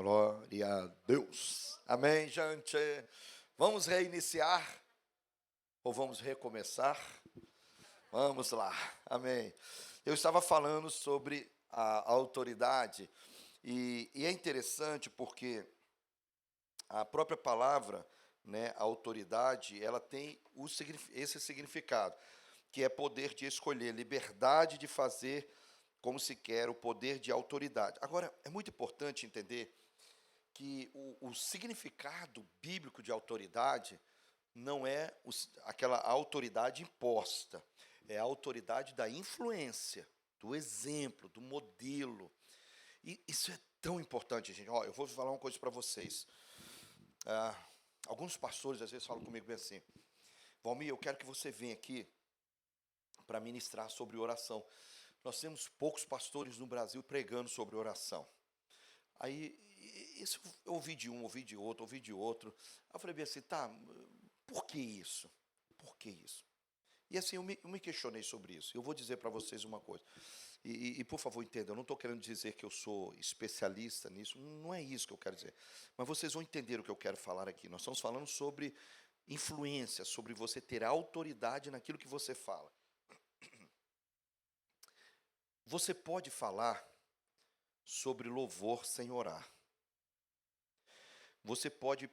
Glória a Deus. Amém, gente? Vamos reiniciar ou vamos recomeçar? Vamos lá. Amém. Eu estava falando sobre a autoridade e é interessante porque a própria palavra, né, autoridade, ela tem esse significado, que é poder de escolher, liberdade de fazer como se quer, o poder de autoridade. Agora, é muito importante entender que o significado bíblico de autoridade não é aquela autoridade imposta, é a autoridade da influência, do exemplo, do modelo. E isso é tão importante, gente. Ó, eu vou falar uma coisa para vocês. Alguns pastores às vezes falam comigo bem assim: Valmir, eu quero que você venha aqui para ministrar sobre oração. Nós temos poucos pastores no Brasil pregando sobre oração. Aí, isso eu ouvi de um, ouvi de outro, ouvi de outro. Aí eu falei bem assim, tá, por que isso? Por que isso? E assim, eu me questionei sobre isso. Eu vou dizer para vocês uma coisa. E, por favor, entendam, eu não estou querendo dizer que eu sou especialista nisso, não é isso que eu quero dizer. Mas vocês vão entender o que eu quero falar aqui. Nós estamos falando sobre influência, sobre você ter autoridade naquilo que você fala. Você pode falar sobre louvor sem orar. Você pode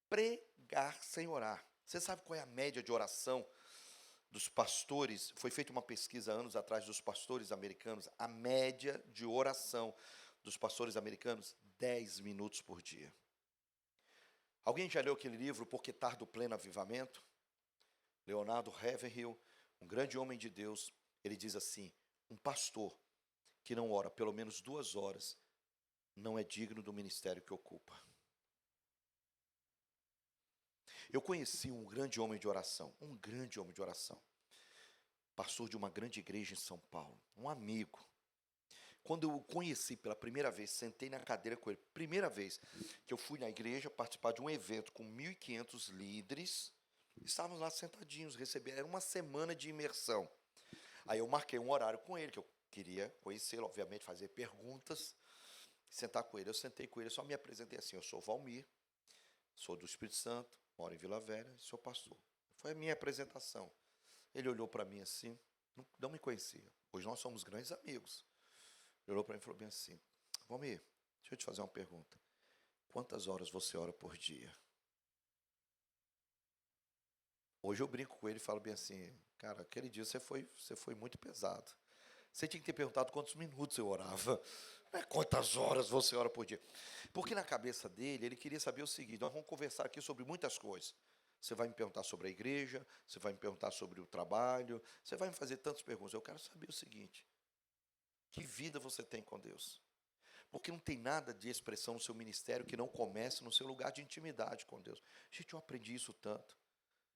pregar sem orar. Você sabe qual é a média de oração dos pastores? Foi feita uma pesquisa anos atrás dos pastores americanos. A média de oração dos pastores americanos, 10 minutos por dia. Alguém já leu aquele livro, Por que Tarda o Pleno Avivamento? Leonardo Ravenhill, um grande homem de Deus, ele diz assim: um pastor que não ora pelo menos 2 horas não é digno do ministério que ocupa. Eu conheci um grande homem de oração, pastor de uma grande igreja em São Paulo, um amigo. Quando eu o conheci pela primeira vez, sentei na cadeira com ele, primeira vez que eu fui na igreja participar de um evento com 1.500 líderes, estávamos lá sentadinhos, era uma semana de imersão. Aí eu marquei um horário com ele, que eu queria conhecê-lo, obviamente fazer perguntas, sentar com ele. Eu sentei com ele, só me apresentei assim: eu sou Valmir, sou do Espírito Santo, moro em Vila Velha, sou pastor. Foi a minha apresentação. Ele olhou para mim assim, não me conhecia. Hoje nós somos grandes amigos. Ele olhou para mim e falou bem assim: Valmir, deixa eu te fazer uma pergunta. Quantas horas você ora por dia? Hoje eu brinco com ele e falo bem assim: cara, aquele dia você foi muito pesado. Você tinha que ter perguntado quantos minutos eu orava. Não é quantas horas você ora por dia. Porque na cabeça dele, ele queria saber o seguinte: nós vamos conversar aqui sobre muitas coisas. Você vai me perguntar sobre a igreja, você vai me perguntar sobre o trabalho, você vai me fazer tantas perguntas. Eu quero saber o seguinte: que vida você tem com Deus? Porque não tem nada de expressão no seu ministério que não comece no seu lugar de intimidade com Deus. Gente, eu aprendi isso tanto.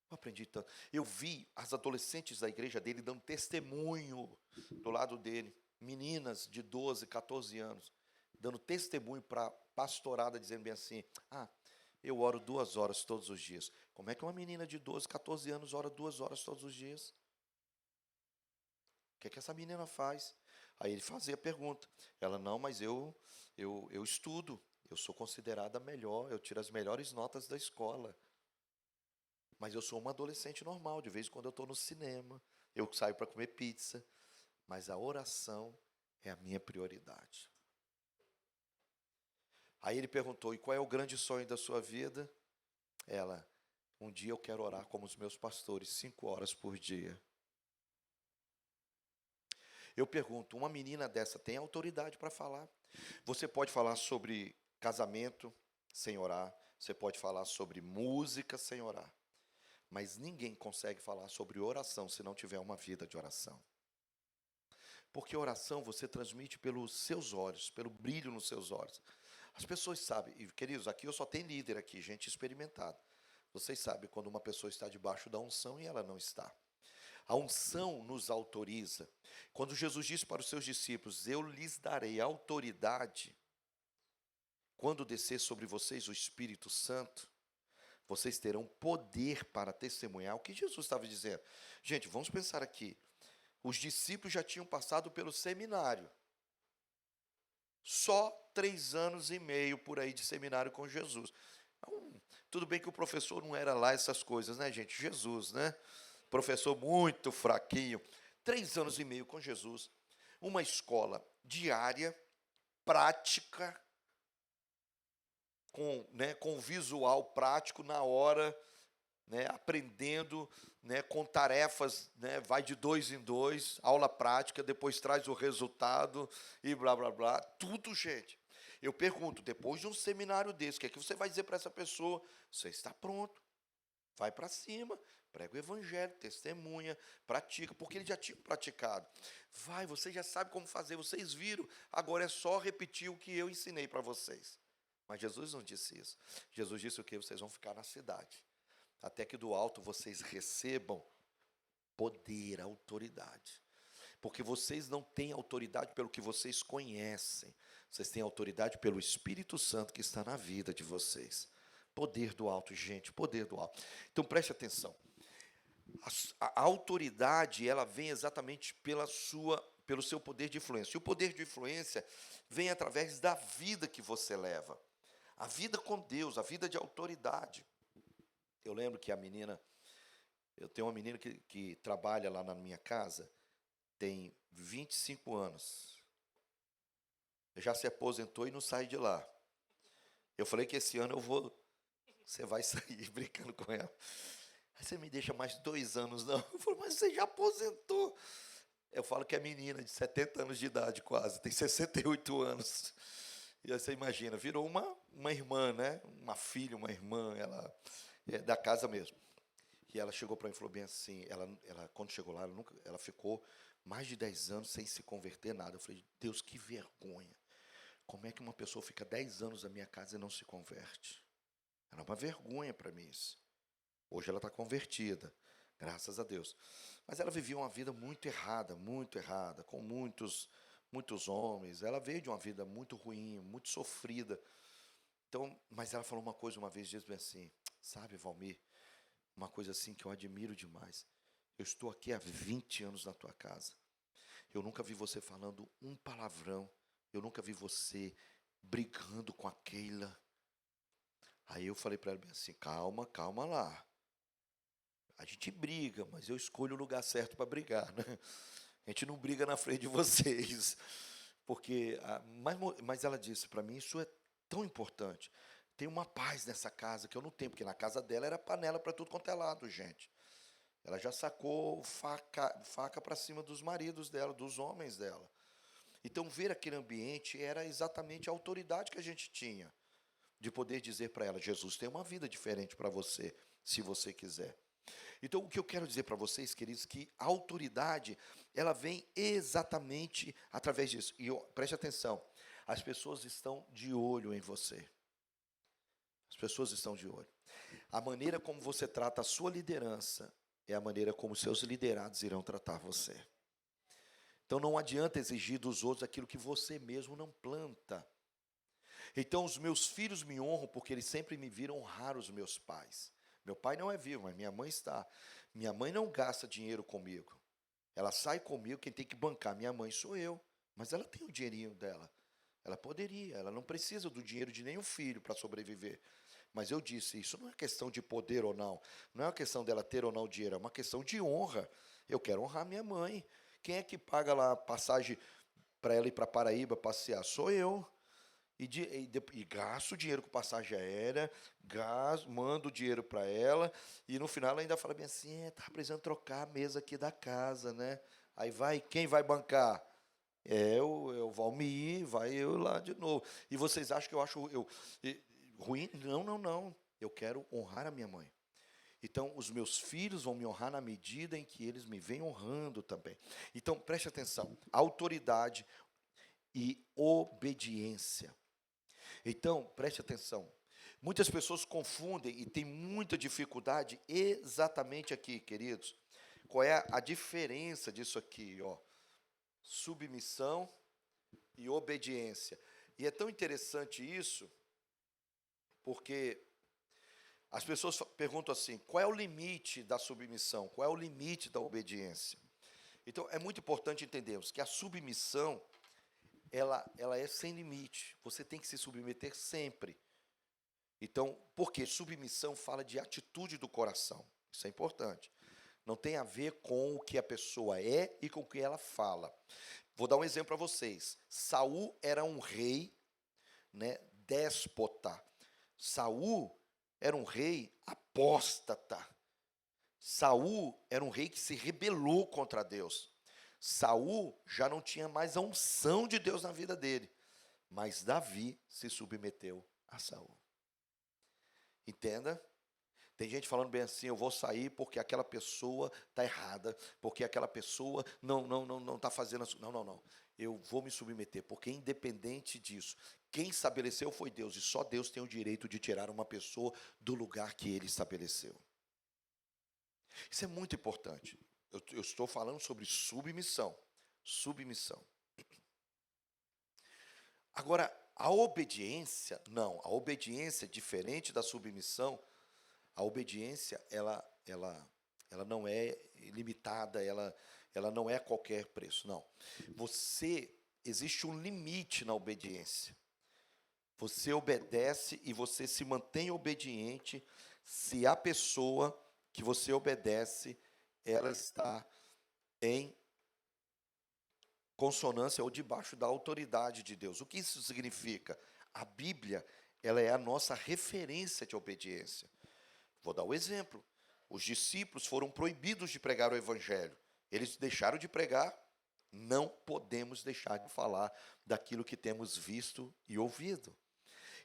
Eu aprendi tanto. Eu vi as adolescentes da igreja dele dando testemunho do lado dele. Meninas de 12, 14 anos, dando testemunho para a pastorada, dizendo bem assim: eu oro 2 horas todos os dias. Como é que uma menina de 12, 14 anos ora 2 horas todos os dias? O que é que essa menina faz? Aí ele fazia a pergunta. Ela: não, mas eu estudo. Eu sou considerada melhor, eu tiro as melhores notas da escola. Mas eu sou uma adolescente normal, de vez em quando eu estou no cinema, eu saio para comer pizza, mas a oração é a minha prioridade. Aí ele perguntou: e qual é o grande sonho da sua vida? Ela: um dia eu quero orar como os meus pastores, 5 horas por dia. Eu pergunto: uma menina dessa tem autoridade para falar? Você pode falar sobre casamento sem orar, você pode falar sobre música sem orar. Mas ninguém consegue falar sobre oração se não tiver uma vida de oração. Porque oração você transmite pelos seus olhos, pelo brilho nos seus olhos. As pessoas sabem, e queridos, aqui eu só tenho líder aqui, gente experimentada. Vocês sabem quando uma pessoa está debaixo da unção e ela não está. A unção nos autoriza. Quando Jesus disse para os seus discípulos: eu lhes darei autoridade quando descer sobre vocês o Espírito Santo, vocês terão poder para testemunhar. O que Jesus estava dizendo? Gente, vamos pensar aqui. Os discípulos já tinham passado pelo seminário. Só 3 anos e meio por aí de seminário com Jesus. Então, tudo bem que o professor não era lá essas coisas, né, gente? Jesus, né? Professor muito fraquinho. 3 anos e meio com Jesus. Uma escola diária, prática, com visual prático na hora, né, aprendendo, né, com tarefas, né, vai de 2 em 2, aula prática, depois traz o resultado e blá, blá, blá. Tudo, gente. Eu pergunto, depois de um seminário desse, o que é que você vai dizer para essa pessoa? Você está pronto, vai para cima, prega o evangelho, testemunha, pratica, porque eles já tinham praticado. Vai, você já sabe como fazer, vocês viram, agora é só repetir o que eu ensinei para vocês. Mas Jesus não disse isso. Jesus disse o quê? Vocês vão ficar na cidade, até que do alto vocês recebam poder, autoridade. Porque vocês não têm autoridade pelo que vocês conhecem, vocês têm autoridade pelo Espírito Santo que está na vida de vocês. Poder do alto, gente, poder do alto. Então preste atenção. A autoridade, ela vem exatamente pelo seu poder de influência. E o poder de influência vem através da vida que você leva. A vida com Deus, a vida de autoridade. Eu lembro que eu tenho uma menina que trabalha lá na minha casa, tem 25 anos. Já se aposentou e não sai de lá. Eu falei que esse ano você vai sair brincando com ela. Aí você me deixa mais 2 anos, não? Eu falei, mas você já aposentou. Eu falo que é menina de 70 anos de idade quase, tem 68 anos. E aí você imagina, virou uma irmã, né? Uma filha, uma irmã, ela é da casa mesmo. E ela chegou para mim e falou bem assim, ela quando chegou lá, ela ficou mais de 10 anos sem se converter nada. Eu falei, Deus, que vergonha. Como é que uma pessoa fica 10 anos na minha casa e não se converte? Era uma vergonha para mim isso. Hoje ela está convertida, graças a Deus. Mas ela vivia uma vida muito errada, com muitos homens. Ela veio de uma vida muito ruim, muito sofrida. Então, mas ela falou uma coisa uma vez, diz bem assim, sabe, Valmir, uma coisa assim que eu admiro demais. Eu estou aqui há 20 anos na tua casa. Eu nunca vi você falando um palavrão. Eu nunca vi você brigando com a Keila. Aí eu falei para ela bem assim, calma lá. A gente briga, mas eu escolho o lugar certo para brigar, né? A gente não briga na frente de vocês. Porque, mas ela disse para mim, isso é tão importante. Tem uma paz nessa casa que eu não tenho, porque na casa dela era panela para tudo quanto é lado, gente. Ela já sacou faca para cima dos maridos dela, dos homens dela. Então, ver aquele ambiente era exatamente a autoridade que a gente tinha, de poder dizer para ela, Jesus tem uma vida diferente para você, se você quiser. Então, o que eu quero dizer para vocês, queridos, que a autoridade, ela vem exatamente através disso. E preste atenção, as pessoas estão de olho em você. As pessoas estão de olho. A maneira como você trata a sua liderança é a maneira como seus liderados irão tratar você. Então, não adianta exigir dos outros aquilo que você mesmo não planta. Então, os meus filhos me honram porque eles sempre me viram honrar os meus pais. Meu pai não é vivo, mas minha mãe está. Minha mãe não gasta dinheiro comigo. Ela sai comigo, quem tem que bancar minha mãe sou eu. Mas ela tem o dinheirinho dela. Ela poderia, ela não precisa do dinheiro de nenhum filho para sobreviver. Mas eu disse, isso não é questão de poder ou não. Não é uma questão dela ter ou não dinheiro, é uma questão de honra. Eu quero honrar minha mãe. Quem é que paga lá a passagem para ela ir para Paraíba passear? Sou eu. E gasto dinheiro com passagem aérea, mando dinheiro para ela, e no final ela ainda fala bem assim, tá precisando trocar a mesa aqui da casa, né? Aí quem vai bancar? Eu Valmir, vai eu lá de novo. E vocês acham que eu acho ruim? Não. Eu quero honrar a minha mãe. Então, os meus filhos vão me honrar na medida em que eles me vêm honrando também. Então, preste atenção, autoridade e obediência. Então, preste atenção. Muitas pessoas confundem e têm muita dificuldade exatamente aqui, queridos. Qual é a diferença disso aqui, ó? Submissão e obediência. E é tão interessante isso, porque as pessoas perguntam assim, qual é o limite da submissão? Qual é o limite da obediência? Então, é muito importante entendermos que a submissão ela é sem limite. Você tem que se submeter sempre. Então, por quê? Submissão fala de atitude do coração. Isso é importante. Não tem a ver com o que a pessoa é e com o que ela fala. Vou dar um exemplo para vocês. Saul era um rei, né, déspota. Saul era um rei apóstata. Saul era um rei que se rebelou contra Deus. Saul já não tinha mais a unção de Deus na vida dele. Mas Davi se submeteu a Saul. Entenda? Tem gente falando bem assim, eu vou sair porque aquela pessoa está errada, porque aquela pessoa não está fazendo assim. Não. Eu vou me submeter, porque independente disso, quem estabeleceu foi Deus, e só Deus tem o direito de tirar uma pessoa do lugar que ele estabeleceu. Isso é muito importante. Eu estou falando sobre submissão. Submissão. Agora, a obediência, não. A obediência, diferente da submissão, a obediência, ela não é ilimitada, ela não é a qualquer preço, não. Existe um limite na obediência. Você obedece e você se mantém obediente se a pessoa que você obedece, ela está em consonância ou debaixo da autoridade de Deus. O que isso significa? A Bíblia, ela é a nossa referência de obediência. Vou dar o exemplo. Os discípulos foram proibidos de pregar o evangelho. Eles deixaram de pregar. Não podemos deixar de falar daquilo que temos visto e ouvido.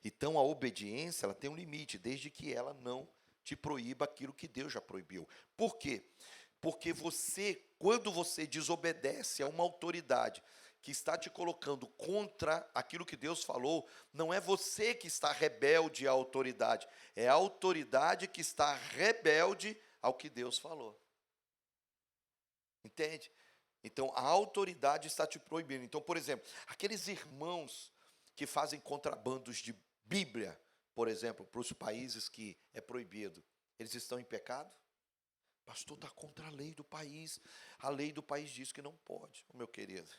Então, a obediência, ela tem um limite, desde que ela não te proíba aquilo que Deus já proibiu. Por quê? Porque quando você desobedece a uma autoridade que está te colocando contra aquilo que Deus falou, não é você que está rebelde à autoridade, é a autoridade que está rebelde ao que Deus falou. Entende? Então, a autoridade está te proibindo. Então, por exemplo, aqueles irmãos que fazem contrabandos de Bíblia, por exemplo, para os países que é proibido, eles estão em pecado? Pastor, está contra a lei do país. A lei do país diz que não pode, meu querido.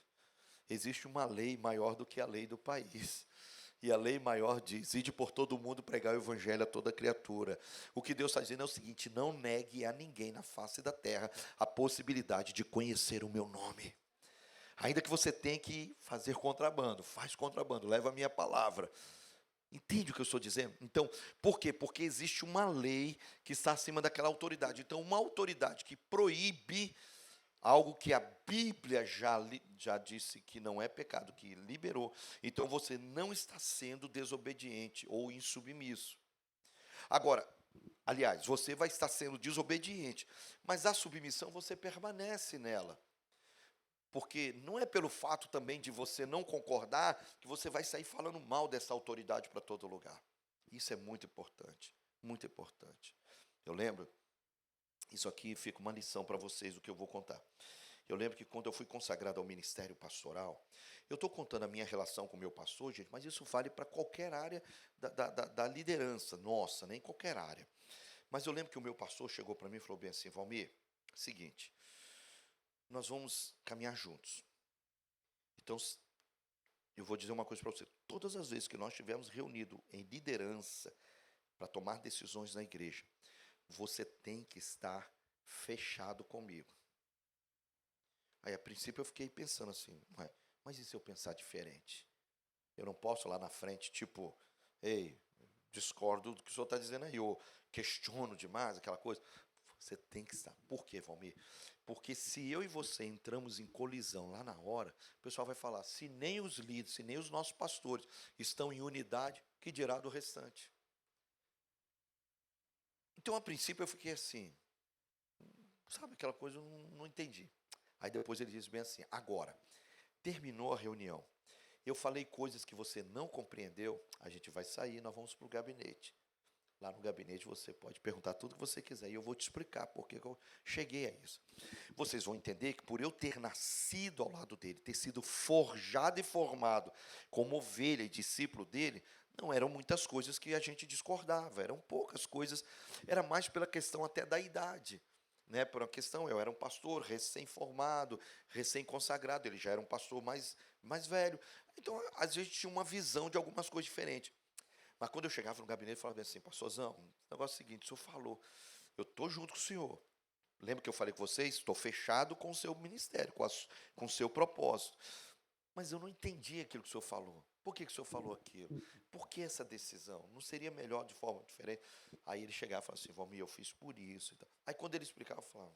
Existe uma lei maior do que a lei do país. E a lei maior diz, ide por todo mundo pregar o evangelho a toda criatura. O que Deus está dizendo é o seguinte, não negue a ninguém na face da terra a possibilidade de conhecer o meu nome. Ainda que você tenha que fazer contrabando, faz contrabando, leva a minha palavra. Entende o que eu estou dizendo? Então, por quê? Porque existe uma lei que está acima daquela autoridade. Então, uma autoridade que proíbe algo que a Bíblia já disse que não é pecado, que liberou. Então, você não está sendo desobediente ou insubmisso. Agora, aliás, você vai estar sendo desobediente, mas a submissão você permanece nela. Porque não é pelo fato também de você não concordar que você vai sair falando mal dessa autoridade para todo lugar. Isso é muito importante, muito importante. Eu lembro, isso aqui fica uma lição para vocês do que eu vou contar. Eu lembro que quando eu fui consagrado ao ministério pastoral, eu estou contando a minha relação com o meu pastor, gente, mas isso vale para qualquer área da liderança nossa, nem qualquer área. Mas eu lembro que o meu pastor chegou para mim e falou bem assim, Valmir, seguinte, nós vamos caminhar juntos. Então, eu vou dizer uma coisa para você. Todas as vezes que nós estivermos reunidos em liderança para tomar decisões na igreja, você tem que estar fechado comigo. Aí, a princípio, eu fiquei pensando assim, mas e se eu pensar diferente? Eu não posso lá na frente, tipo, ei, discordo do que o senhor está dizendo aí, ou questiono demais, aquela coisa. Você tem que estar. Por quê, Valmir? Porque se eu e você entramos em colisão lá na hora, o pessoal vai falar, se nem os líderes, se nem os nossos pastores estão em unidade, que dirá do restante? Então, a princípio, eu fiquei assim, sabe aquela coisa, eu não entendi. Aí depois ele disse bem assim, agora, terminou a reunião, eu falei coisas que você não compreendeu, a gente vai sair, nós vamos para o gabinete. Lá no gabinete você pode perguntar tudo que você quiser e eu vou te explicar porque eu cheguei a isso. Vocês vão entender que por eu ter nascido ao lado dele, ter sido forjado e formado como ovelha e discípulo dele, não eram muitas coisas que a gente discordava, eram poucas coisas, era mais pela questão até da idade. né, por uma questão, eu era um pastor recém-formado, recém-consagrado, ele já era um pastor mais velho. Então, às vezes, tinha uma visão de algumas coisas diferentes. Mas quando eu chegava no gabinete, eu falava assim, pastorzão, o negócio é o seguinte, o senhor falou, eu estou junto com o senhor. Lembra que eu falei com vocês? Estou fechado com o seu ministério, com o seu propósito. Mas eu não entendi aquilo que o senhor falou. Por que o senhor falou aquilo? Por que essa decisão? Não seria melhor de forma diferente? Aí ele chegava e falava assim, Valmir, eu fiz por isso. Aí quando ele explicava, eu falava,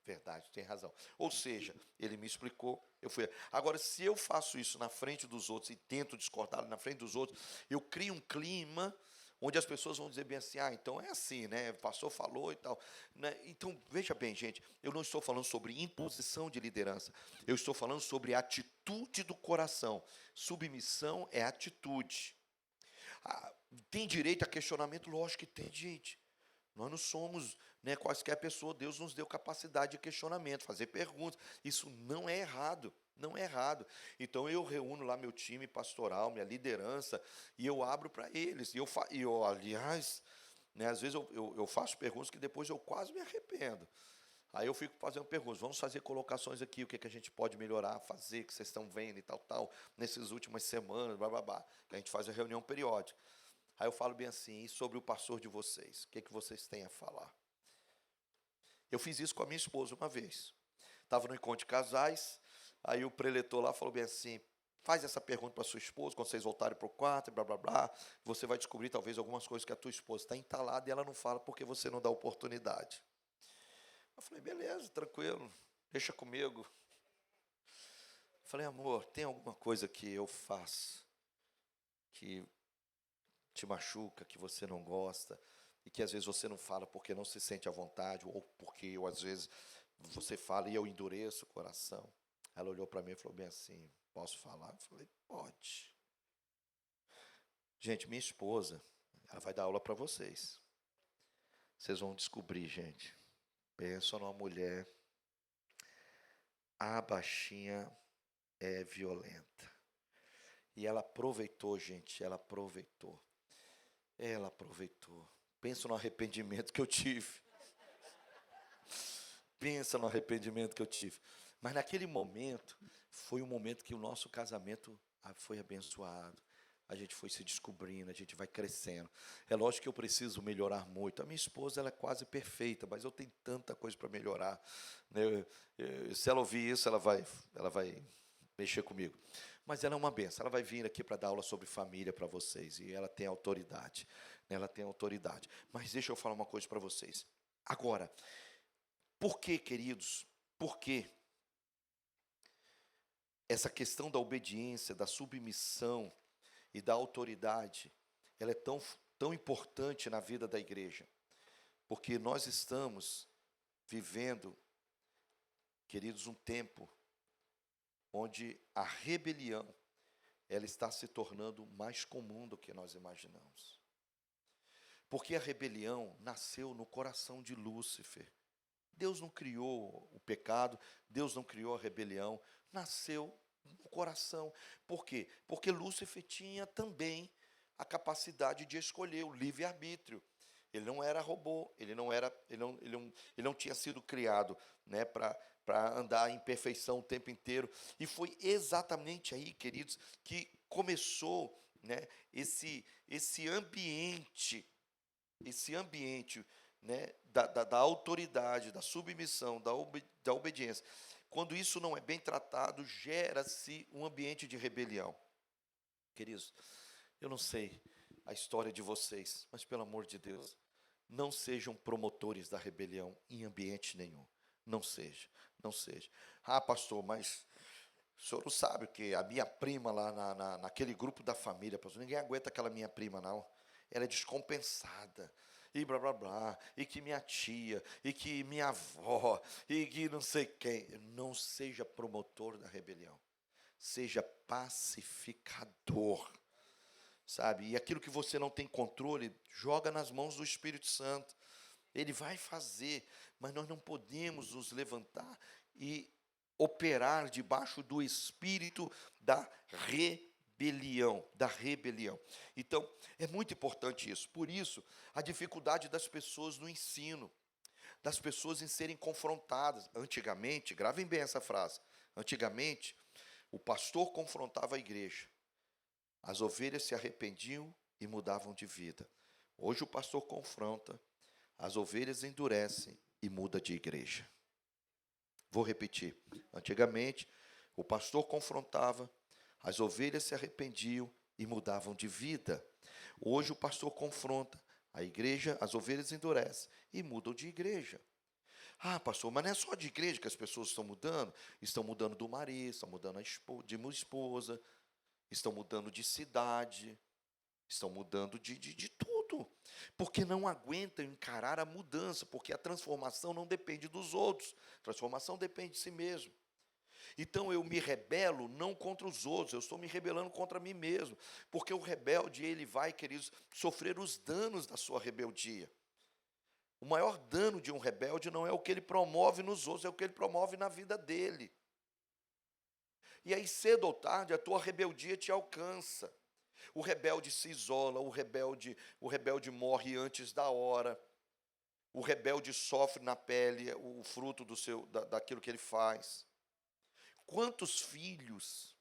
verdade, tem razão. Ou seja, ele me explicou, eu fui. Agora, se eu faço isso na frente dos outros e tento discordar na frente dos outros, eu crio um clima onde as pessoas vão dizer bem assim, então é assim, né? O pastor falou e tal. Né? Então, veja bem, gente, eu não estou falando sobre imposição de liderança, eu estou falando sobre atitude do coração. Submissão é atitude. Tem direito a questionamento? Lógico que tem, gente. Nós não somos, né, quaisquer pessoa, Deus nos deu capacidade de questionamento, fazer perguntas. Isso não é errado, não é errado. Então eu reúno lá meu time pastoral, minha liderança, e eu abro para eles. Aliás, né, às vezes eu faço perguntas que depois eu quase me arrependo. Aí eu fico fazendo perguntas, vamos fazer colocações aqui, o que, que a gente pode melhorar, fazer, que vocês estão vendo e tal, nessas últimas semanas, blá, blá, blá, que a gente faz a reunião periódica. Aí eu falo bem assim, e sobre o pastor de vocês? O que, que vocês têm a falar? Eu fiz isso com a minha esposa uma vez. Estava no encontro de casais, aí o preletor lá falou bem assim, faz essa pergunta para sua esposa, quando vocês voltarem para o quarto, blá, blá, blá, você vai descobrir talvez algumas coisas que a tua esposa está entalada e ela não fala porque você não dá oportunidade. Eu falei, beleza, tranquilo, deixa comigo. Eu falei, amor, tem alguma coisa que eu faço que te machuca, que você não gosta, e que às vezes você não fala porque não se sente à vontade, ou porque às vezes você fala e eu endureço o coração. Ela olhou para mim e falou bem assim, posso falar? Eu falei, pode. Gente, minha esposa, ela vai dar aula para vocês. Vocês vão descobrir, gente. Pensa numa mulher, a baixinha é violenta. E ela aproveitou, gente, ela aproveitou. Ela aproveitou. Pensa no arrependimento que eu tive. Pensa no arrependimento que eu tive. Mas naquele momento, foi um momento que o nosso casamento foi abençoado. A gente foi se descobrindo, a gente vai crescendo. É lógico que eu preciso melhorar muito. A minha esposa, ela é quase perfeita, mas eu tenho tanta coisa para melhorar. Né? Se ela ouvir isso, ela vai mexer comigo. Mas ela é uma benção. Ela vai vir aqui para dar aula sobre família para vocês. E ela tem autoridade. Ela tem autoridade. Mas deixa eu falar uma coisa para vocês. Agora, por que, queridos? Por que essa questão da obediência, da submissão e da autoridade, ela é tão importante na vida da igreja? Porque nós estamos vivendo, queridos, um tempo onde a rebelião, ela está se tornando mais comum do que nós imaginamos. Porque a rebelião nasceu no coração de Lúcifer. Deus não criou o pecado, Deus não criou a rebelião, nasceu no coração. Por quê? Porque Lúcifer tinha também a capacidade de escolher o livre-arbítrio. Ele não era robô, ele não tinha sido criado, né, para andar em perfeição o tempo inteiro. E foi exatamente aí, queridos, que começou, né, esse ambiente, né, da autoridade, da submissão, da obediência. Quando isso não é bem tratado, gera-se um ambiente de rebelião. Queridos, eu não sei a história de vocês, mas pelo amor de Deus, não sejam promotores da rebelião em ambiente nenhum. Não seja, não seja. Ah, pastor, mas o senhor não sabe o que a minha prima lá naquele grupo da família, pastor, ninguém aguenta aquela minha prima, não. Ela é descompensada. E blá, blá, blá. E que minha tia, e que minha avó, e que não sei quem. Não seja promotor da rebelião. Seja pacificador. Sabe? E aquilo que você não tem controle, joga nas mãos do Espírito Santo. Ele vai fazer, mas nós não podemos nos levantar e operar debaixo do espírito da rebelião, Então, é muito importante isso. Por isso, a dificuldade das pessoas no ensino. das pessoas em serem confrontadas. Antigamente, gravem bem essa frase, antigamente, o pastor confrontava a igreja. As ovelhas se arrependiam e mudavam de vida. Hoje o pastor confronta, as ovelhas endurecem e muda de igreja. Vou repetir. Antigamente, o pastor confrontava, as ovelhas se arrependiam e mudavam de vida. Hoje o pastor confronta, a igreja, as ovelhas endurecem e mudam de igreja. Ah, pastor, mas não é só de igreja que as pessoas estão mudando do marido, estão mudando de esposa, estão mudando de cidade, estão mudando de tudo, porque não aguentam encarar a mudança, porque a transformação não depende dos outros, a transformação depende de si mesmo. Então eu me rebelo não contra os outros, eu estou me rebelando contra mim mesmo, porque o rebelde, ele vai, queridos, sofrer os danos da sua rebeldia. O maior dano de um rebelde não é o que ele promove nos outros, é o que ele promove na vida dele. E aí, cedo ou tarde, a tua rebeldia te alcança. O rebelde se isola, o rebelde morre antes da hora, o rebelde sofre na pele o fruto daquilo que ele faz. Quantos filhos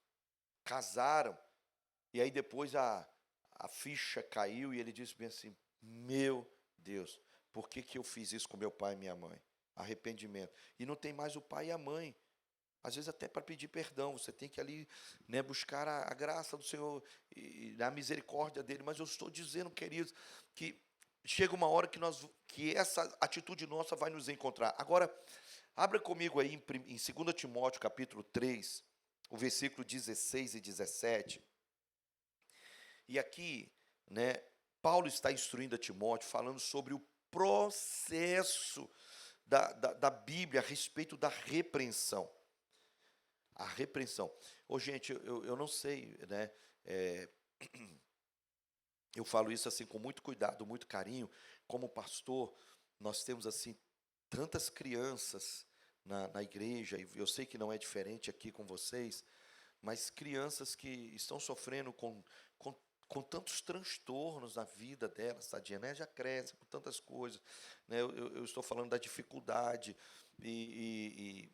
casaram, e aí depois a ficha caiu e ele disse bem assim, meu Deus, por que eu fiz isso com meu pai e minha mãe? Arrependimento. E não tem mais o pai e a mãe. Às vezes até para pedir perdão, você tem que ali, né, buscar a graça do Senhor e a misericórdia dele. Mas eu estou dizendo, queridos, que chega uma hora que essa atitude nossa vai nos encontrar. Agora, abra comigo aí em 2 Timóteo, capítulo 3, o versículo 16 e 17. E aqui, né, Paulo está instruindo a Timóteo, falando sobre o processo da Bíblia a respeito da repreensão. A repreensão. Ô, gente, eu não sei, né? Eu falo isso assim com muito cuidado, muito carinho. Como pastor, nós temos assim tantas crianças na igreja, e eu sei que não é diferente aqui com vocês, mas crianças que estão sofrendo com tantos transtornos na vida delas, tadinha, né? Já crescem com tantas coisas, né? Eu estou falando da dificuldade e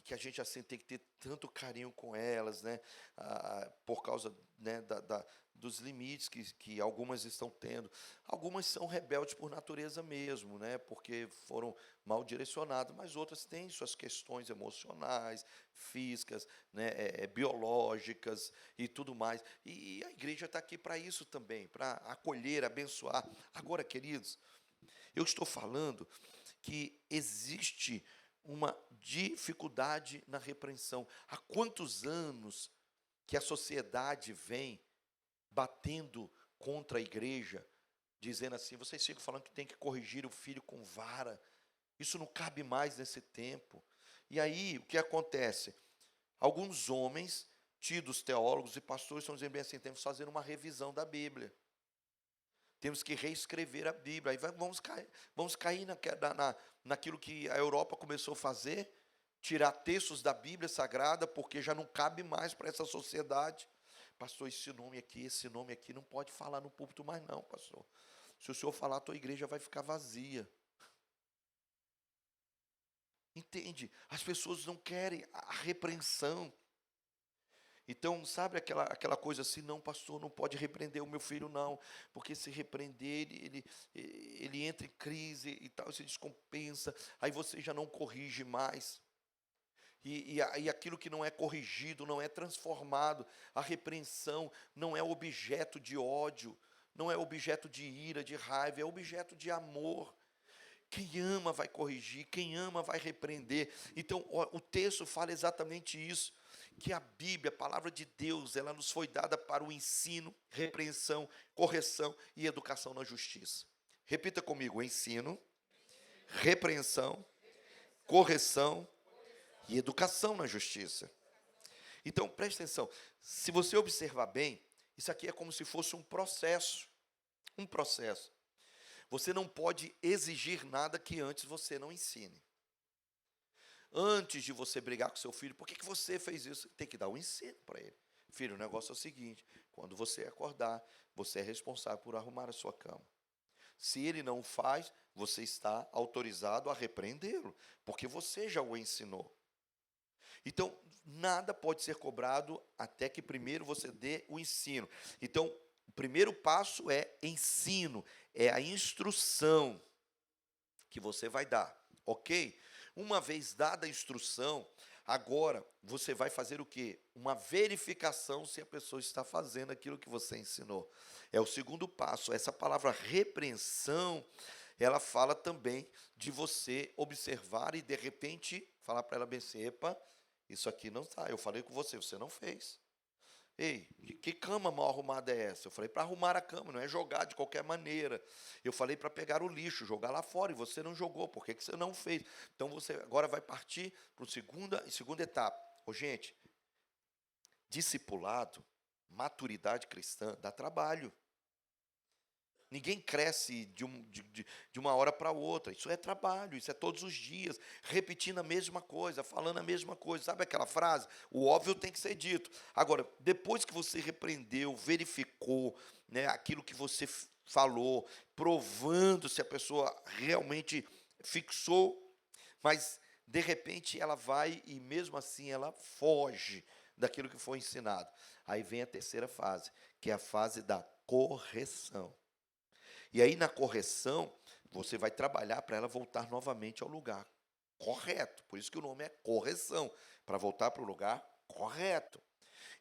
que a gente assim tem que ter tanto carinho com elas, né? Por causa, né, dos limites que algumas estão tendo. Algumas são rebeldes por natureza mesmo, né? Porque foram mal direcionadas, mas outras têm suas questões emocionais, físicas, né? Biológicas e tudo mais. E a igreja está aqui para isso também, para acolher, abençoar. Agora, queridos, eu estou falando que existe uma dificuldade na repreensão. Há quantos anos que a sociedade vem batendo contra a igreja, dizendo assim, vocês ficam falando que tem que corrigir o filho com vara, isso não cabe mais nesse tempo. E aí, o que acontece? Alguns homens, tidos teólogos e pastores, estão dizendo bem assim, temos que fazer uma revisão da Bíblia. Temos que reescrever a Bíblia. Aí vamos cair naquilo que a Europa começou a fazer, tirar textos da Bíblia Sagrada, porque já não cabe mais para essa sociedade. Pastor, esse nome aqui não pode falar no púlpito mais não, pastor. Se o senhor falar, a tua igreja vai ficar vazia. Entende? As pessoas não querem a repreensão. Então, sabe aquela coisa assim, não, pastor, não pode repreender o meu filho, não, porque se repreender, ele entra em crise e tal, se descompensa, aí você já não corrige mais. E aquilo que não é corrigido, não é transformado, a repreensão não é objeto de ódio, não é objeto de ira, de raiva, é objeto de amor. Quem ama vai corrigir, quem ama vai repreender. Então, o texto fala exatamente isso, que a Bíblia, a palavra de Deus, ela nos foi dada para o ensino, repreensão, correção e educação na justiça. Repita comigo, ensino, repreensão, correção e educação na justiça. Então, preste atenção, se você observar bem, isso aqui é como se fosse um processo. Um processo. Você não pode exigir nada que antes você não ensine. Antes de você brigar com seu filho, por que você fez isso? Tem que dar um ensino para ele. Filho, o negócio é o seguinte, quando você acordar, você é responsável por arrumar a sua cama. Se ele não faz, você está autorizado a repreendê-lo, porque você já o ensinou. Então, nada pode ser cobrado até que primeiro você dê o ensino. Então, o primeiro passo é ensino, é a instrução que você vai dar, ok? Uma vez dada a instrução, agora você vai fazer o quê? Uma verificação se a pessoa está fazendo aquilo que você ensinou. É o segundo passo. Essa palavra repreensão, ela fala também de você observar e de repente falar para ela bem assim, epa, isso aqui não está, eu falei com você, você não fez. Ei, que cama mal arrumada é essa? Eu falei para arrumar a cama, não é jogar de qualquer maneira. Eu falei para pegar o lixo, jogar lá fora, e você não jogou, por que você não fez? Então você agora vai partir para a segunda etapa. Ô, gente, discipulado, maturidade cristã, dá trabalho. Ninguém cresce de uma hora para outra. Isso é trabalho, isso é todos os dias, repetindo a mesma coisa, falando a mesma coisa. Sabe aquela frase? O óbvio tem que ser dito. Agora, depois que você repreendeu, verificou, né, aquilo que você falou, provando se a pessoa realmente fixou, mas de repente ela vai e mesmo assim ela foge daquilo que foi ensinado. Aí vem a terceira fase, que é a fase da correção. E aí, na correção, você vai trabalhar para ela voltar novamente ao lugar correto. Por isso que o nome é correção, para voltar para o lugar correto.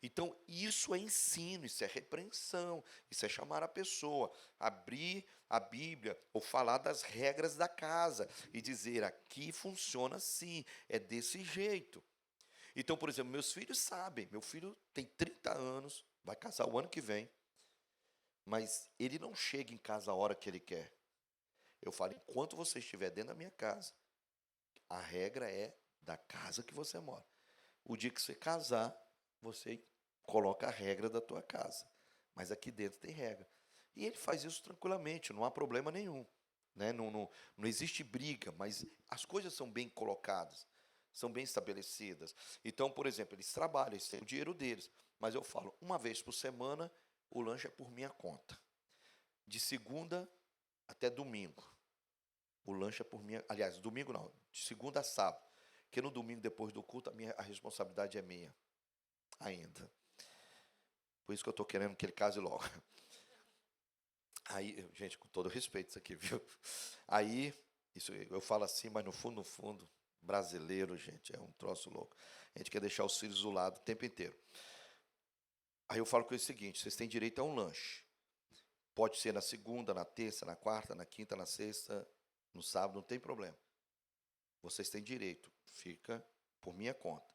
Então, isso é ensino, isso é repreensão, isso é chamar a pessoa, abrir a Bíblia ou falar das regras da casa e dizer, aqui funciona assim, é desse jeito. Então, por exemplo, meus filhos sabem, meu filho tem 30 anos, vai casar o ano que vem, mas ele não chega em casa a hora que ele quer. Eu falo, enquanto você estiver dentro da minha casa, a regra é da casa que você mora. O dia que você casar, você coloca a regra da tua casa. Mas aqui dentro tem regra. E ele faz isso tranquilamente, não há problema nenhum. Né? Não existe briga, mas as coisas são bem colocadas, são bem estabelecidas. Então, por exemplo, eles trabalham, eles têm o dinheiro deles. Mas eu falo, uma vez por semana, o lanche é por minha conta. De segunda até domingo. O lanche é por minha... Aliás, domingo não, de segunda a sábado. Porque no domingo, depois do culto, a responsabilidade é minha. Ainda. Por isso que eu estou querendo que ele case logo. Aí, gente, com todo respeito isso aqui, viu? Aí, isso eu falo assim, mas no fundo, brasileiro, gente, é um troço louco. A gente quer deixar os filhos do lado o tempo inteiro. Aí eu falo com ele o seguinte, vocês têm direito a um lanche. Pode ser na segunda, na terça, na quarta, na quinta, na sexta, no sábado, não tem problema. Vocês têm direito, fica por minha conta.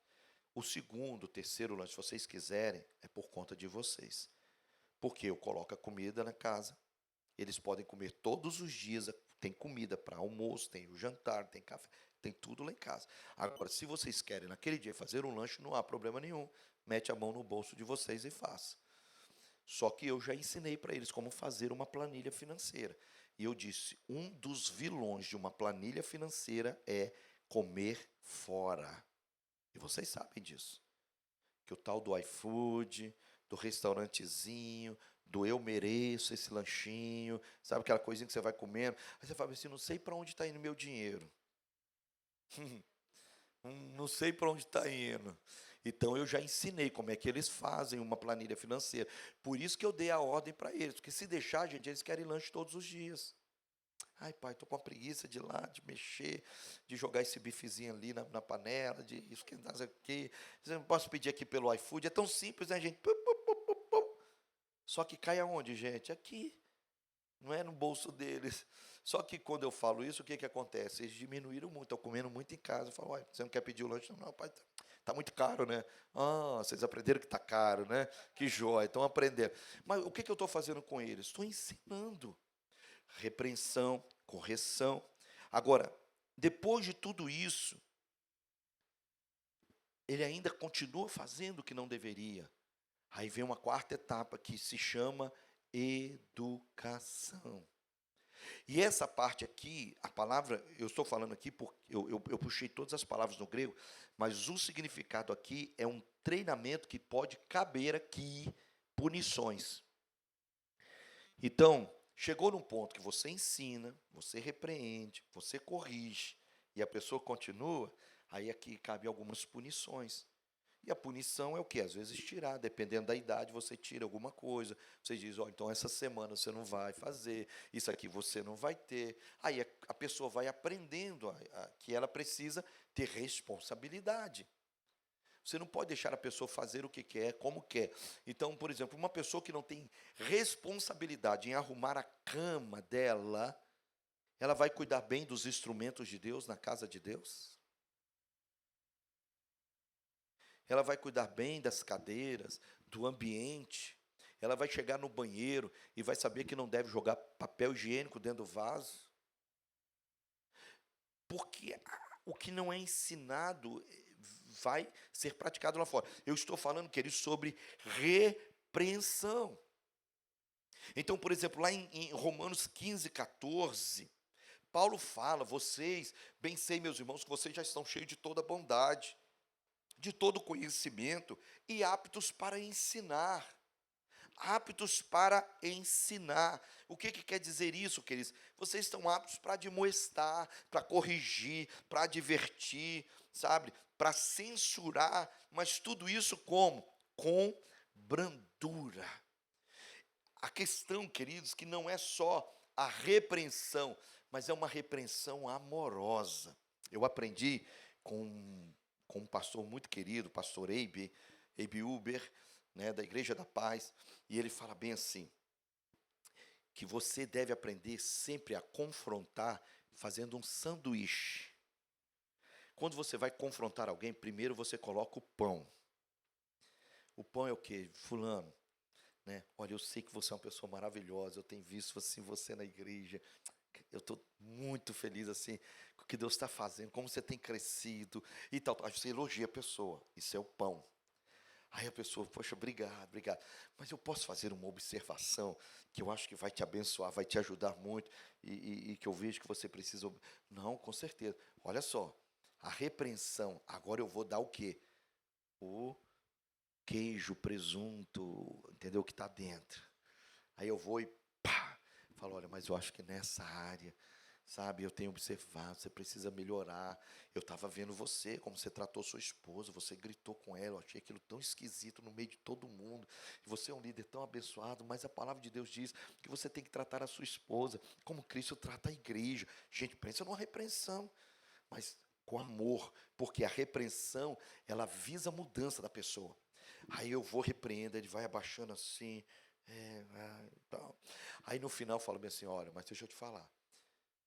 O segundo, terceiro lanche, se vocês quiserem, é por conta de vocês. Porque eu coloco a comida na casa, eles podem comer todos os dias, tem comida para almoço, tem o jantar, tem café, tem tudo lá em casa. Agora, se vocês querem naquele dia fazer um lanche, não há problema nenhum. Mete a mão no bolso de vocês e faça. Só que eu já ensinei para eles como fazer uma planilha financeira. E eu disse, um dos vilões de uma planilha financeira é comer fora. E vocês sabem disso. Que o tal do iFood, do restaurantezinho, do eu mereço esse lanchinho, sabe aquela coisinha que você vai comendo? Aí você fala assim, não sei para onde está indo meu dinheiro. Não sei para onde está indo. Então, eu já ensinei como é que eles fazem uma planilha financeira. Por isso que eu dei a ordem para eles. Porque se deixar, gente, eles querem lanche todos os dias. Ai, pai, estou com a preguiça de ir lá, de mexer, de jogar esse bifezinho ali na panela, de esquentar isso aqui. Eu não posso pedir aqui pelo iFood. É tão simples, né, gente? Só que cai aonde, gente? Aqui. Não é no bolso deles. Só que quando eu falo isso, o que acontece? Eles diminuíram muito, estão comendo muito em casa. Eu falo, ué, você não quer pedir o lanche? Não, pai, tá muito caro, né? Ah, vocês aprenderam que está caro, né? Que joia, estão aprendendo. Mas o que eu estou fazendo com eles? Estou ensinando. Repreensão, correção. Agora, depois de tudo isso, ele ainda continua fazendo o que não deveria. Aí vem uma quarta etapa que se chama educação. E essa parte aqui, a palavra, eu estou falando aqui, porque eu puxei todas as palavras no grego, mas o significado aqui é um treinamento que pode caber aqui punições. Então, Chegou num ponto que você ensina, você repreende, você corrige, e a pessoa continua, aí aqui cabe algumas punições. E a punição é o quê? Às vezes tirar, dependendo da idade, você tira alguma coisa. Você diz, ó, então essa semana você não vai fazer, isso aqui você não vai ter. Aí a pessoa vai aprendendo que ela precisa ter responsabilidade. Você não pode deixar a pessoa fazer o que quer, como quer. Então, por exemplo, uma pessoa que não tem responsabilidade em arrumar a cama dela, ela vai cuidar bem dos instrumentos de Deus na casa de Deus? Ela vai cuidar bem das cadeiras, do ambiente. Ela vai chegar no banheiro e vai saber que não deve jogar papel higiênico dentro do vaso. Porque o que não é ensinado vai ser praticado lá fora. Eu estou falando, querido, sobre repreensão. Então, por exemplo, lá em Romanos 15, 14, Paulo fala, vocês, bem sei, meus irmãos, que vocês já estão cheios de toda bondade, de todo conhecimento e aptos para ensinar. Aptos para ensinar. O que quer dizer isso, queridos? Vocês estão aptos para admoestar, para corrigir, para advertir, sabe? Para censurar, mas tudo isso como? Com brandura. A questão, queridos, que não é só a repreensão, mas é uma repreensão amorosa. Eu aprendi com um pastor muito querido, pastor Abe Uber, né, da Igreja da Paz, e ele fala bem assim, que você deve aprender sempre a confrontar fazendo um sanduíche. Quando você vai confrontar alguém, primeiro você coloca o pão. O pão é o quê? Fulano, né? Olha, eu sei que você é uma pessoa maravilhosa, eu tenho visto assim você na igreja, eu estou muito feliz assim com o que Deus está fazendo, como você tem crescido e tal. Aí você elogia a pessoa, isso é o pão. Aí a pessoa, poxa, obrigado, obrigado. Mas eu posso fazer uma observação que eu acho que vai te abençoar, vai te ajudar muito e que eu vejo que você precisa. Não, com certeza. Olha só, a repreensão, agora eu vou dar o quê? O queijo, presunto, entendeu? O que está dentro. Aí eu vou e pá, falo, olha, mas eu acho que nessa área, sabe, eu tenho observado, você precisa melhorar. Eu estava vendo você, como você tratou sua esposa, você gritou com ela, eu achei aquilo tão esquisito no meio de todo mundo. E você é um líder tão abençoado, mas a palavra de Deus diz que você tem que tratar a sua esposa como Cristo trata a igreja. Gente, pensa numa repreensão, mas com amor, porque a repreensão, ela visa a mudança da pessoa. Aí eu vou repreender, ele vai abaixando assim, tal. Aí no final eu falo bem assim, olha, mas deixa eu te falar,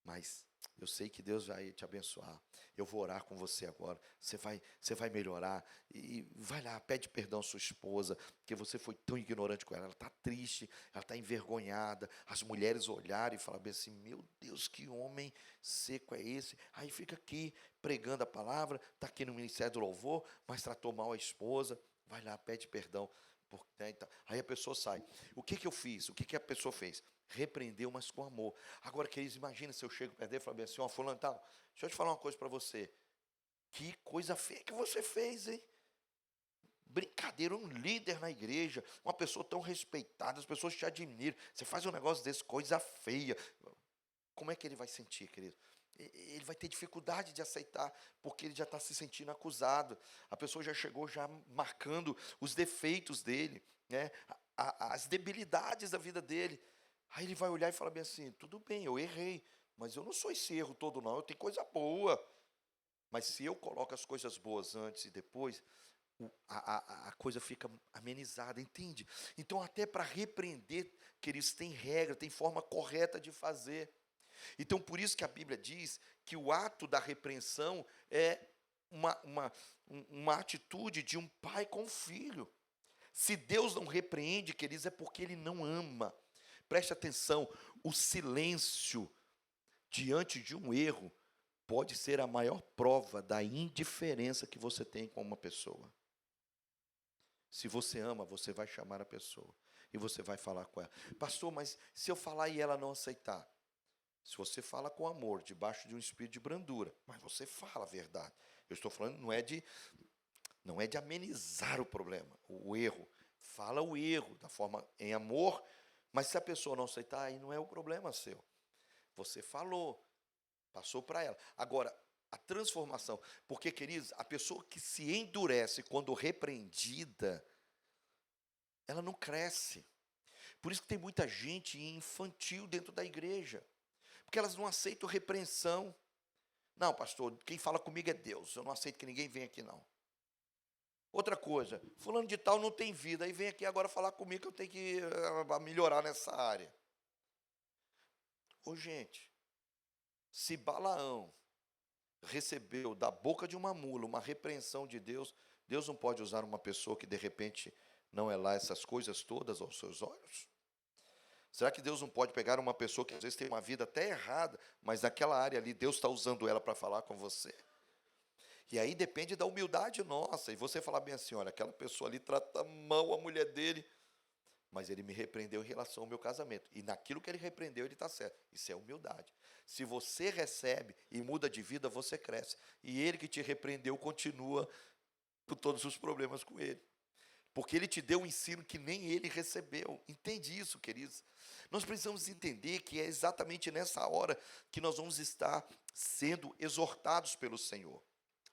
mas eu sei que Deus vai te abençoar. Eu vou orar com você agora. Você vai melhorar. E vai lá, pede perdão à sua esposa, porque você foi tão ignorante com ela. Ela está triste, ela está envergonhada. As mulheres olharem e falar bem assim, meu Deus, que homem seco é esse? Aí fica aqui pregando a palavra, está aqui no Ministério do Louvor, mas tratou mal a esposa. Vai lá, pede perdão. Né, então, aí a pessoa sai. O que eu fiz? O que a pessoa fez? Repreendeu, mas com amor. Agora, queridos, imagina se eu chego perto dele e falo bem assim, ó, fulano tal, deixa eu te falar uma coisa para você. Que coisa feia que você fez, hein? Brincadeira, um líder na igreja, uma pessoa tão respeitada, as pessoas te admiram. Você faz um negócio desse, coisa feia. Como é que ele vai sentir, querido? Ele vai ter dificuldade de aceitar, porque ele já está se sentindo acusado. A pessoa já chegou já marcando os defeitos dele, né? As debilidades da vida dele. Aí ele vai olhar e falar bem assim, tudo bem, eu errei, mas eu não sou esse erro todo não, eu tenho coisa boa. Mas se eu coloco as coisas boas antes e depois, a coisa fica amenizada, entende? Então até para repreender, queridos, tem regra, tem forma correta de fazer. Então, por isso que a Bíblia diz que o ato da repreensão é uma atitude de um pai com o filho. Se Deus não repreende, queridos, é porque Ele não ama. Preste atenção, o silêncio diante de um erro pode ser a maior prova da indiferença que você tem com uma pessoa. Se você ama, você vai chamar a pessoa e você vai falar com ela. Pastor, mas se eu falar e ela não aceitar? Se você fala com amor, debaixo de um espírito de brandura, mas você fala a verdade. Eu estou falando, não é de amenizar o problema, o erro. Fala o erro da forma em amor, Mas se a pessoa não aceitar, aí não é o problema seu. Você falou, passou para ela. Agora, a transformação, porque, queridos, a pessoa que se endurece quando repreendida, ela não cresce. Por isso que tem muita gente infantil dentro da igreja, porque elas não aceitam repreensão. Não, pastor, quem fala comigo é Deus, eu não aceito que ninguém venha aqui, não. Outra coisa, fulano de tal não tem vida, aí vem aqui agora falar comigo que eu tenho que melhorar nessa área. Ô, gente, se Balaão recebeu da boca de uma mula uma repreensão de Deus, Deus não pode usar uma pessoa que de repente não é lá essas coisas todas aos seus olhos? Será que Deus não pode pegar uma pessoa que às vezes tem uma vida até errada, mas naquela área ali Deus está usando ela para falar com você? E aí depende da humildade nossa, e você falar bem assim, olha, aquela pessoa ali trata mal a mulher dele, mas ele me repreendeu em relação ao meu casamento, e naquilo que ele repreendeu ele está certo, isso é humildade. Se você recebe e muda de vida, você cresce, e ele que te repreendeu continua com todos os problemas com ele, porque ele te deu um ensino que nem ele recebeu. Entende isso, queridos? Nós precisamos entender que é exatamente nessa hora que nós vamos estar sendo exortados pelo Senhor.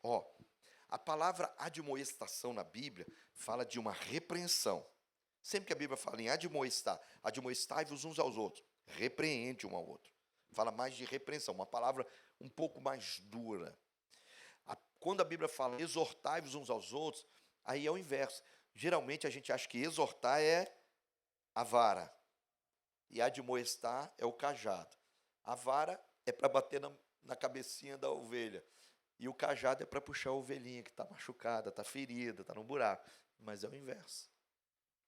Ó, a palavra admoestação na Bíblia fala de uma repreensão. Sempre que a Bíblia fala em admoestar, admoestai-vos uns aos outros, repreende um ao outro. Fala mais de repreensão, uma palavra um pouco mais dura. Quando a Bíblia fala exortai-vos uns aos outros, aí é o inverso. Geralmente a gente acha que exortar é a vara e admoestar é o cajado. A vara é para bater na cabecinha da ovelha e o cajado é para puxar a ovelhinha que está machucada, está ferida, está no buraco. Mas é o inverso,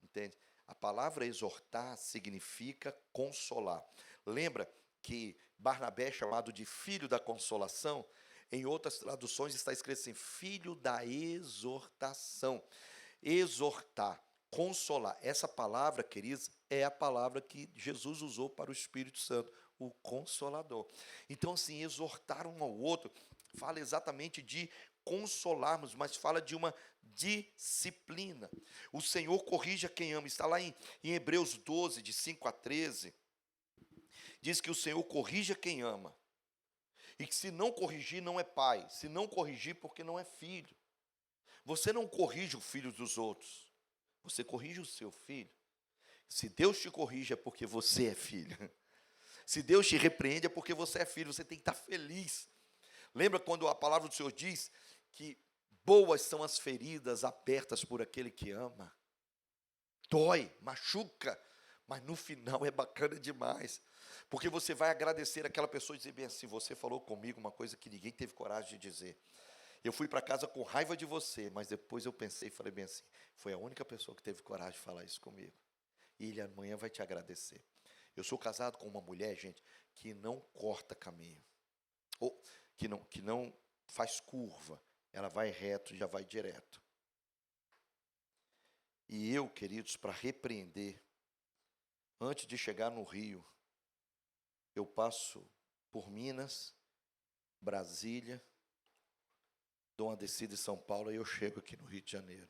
entende? A palavra exortar significa consolar. Lembra que Barnabé é chamado de filho da consolação? Em outras traduções está escrito assim, filho da exortação. Exortar, consolar. Essa palavra, queridos, é a palavra que Jesus usou para o Espírito Santo, o Consolador. Então, assim, exortar um ao outro, fala exatamente de consolarmos, mas fala de uma disciplina. O Senhor corrige a quem ama. Está lá em Hebreus 12, de 5 a 13. Diz que o Senhor corrige a quem ama. E que se não corrigir, não é pai. Se não corrigir, porque não é filho. Você não corrige o filho dos outros, você corrige o seu filho. Se Deus te corrige é porque você é filho. Se Deus te repreende é porque você é filho, você tem que estar feliz. Lembra quando a palavra do Senhor diz que boas são as feridas abertas por aquele que ama? Dói, machuca, mas no final é bacana demais. Porque você vai agradecer aquela pessoa e dizer bem assim, você falou comigo uma coisa que ninguém teve coragem de dizer. Eu fui para casa com raiva de você, mas depois eu pensei e falei bem assim, foi a única pessoa que teve coragem de falar isso comigo. E ele amanhã vai te agradecer. Eu sou casado com uma mulher, gente, que não corta caminho. Ou que não faz curva. Ela vai reto e já vai direto. E eu, queridos, para repreender, antes de chegar no Rio, eu passo por Minas, Brasília, dou uma descida em São Paulo e eu chego aqui no Rio de Janeiro.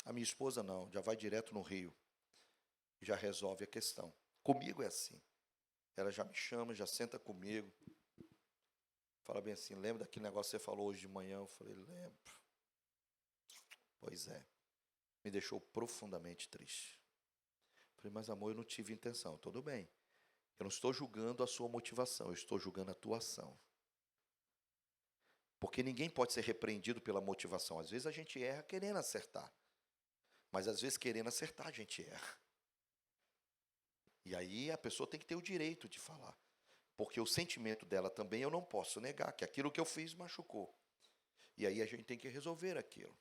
A minha esposa não, já vai direto no Rio. Já resolve a questão. Comigo é assim. Ela já me chama, já senta comigo. Fala bem assim, lembra daquele negócio que você falou hoje de manhã? Eu falei, lembro. Pois é. Me deixou profundamente triste. Falei, mas amor, eu não tive intenção. Tudo bem. Eu não estou julgando a sua motivação, eu estou julgando a tua ação. Porque ninguém pode ser repreendido pela motivação. Às vezes a gente erra querendo acertar. Mas às vezes querendo acertar a gente erra. E aí a pessoa tem que ter o direito de falar. Porque o sentimento dela também eu não posso negar, que aquilo que eu fiz machucou. E aí a gente tem que resolver aquilo.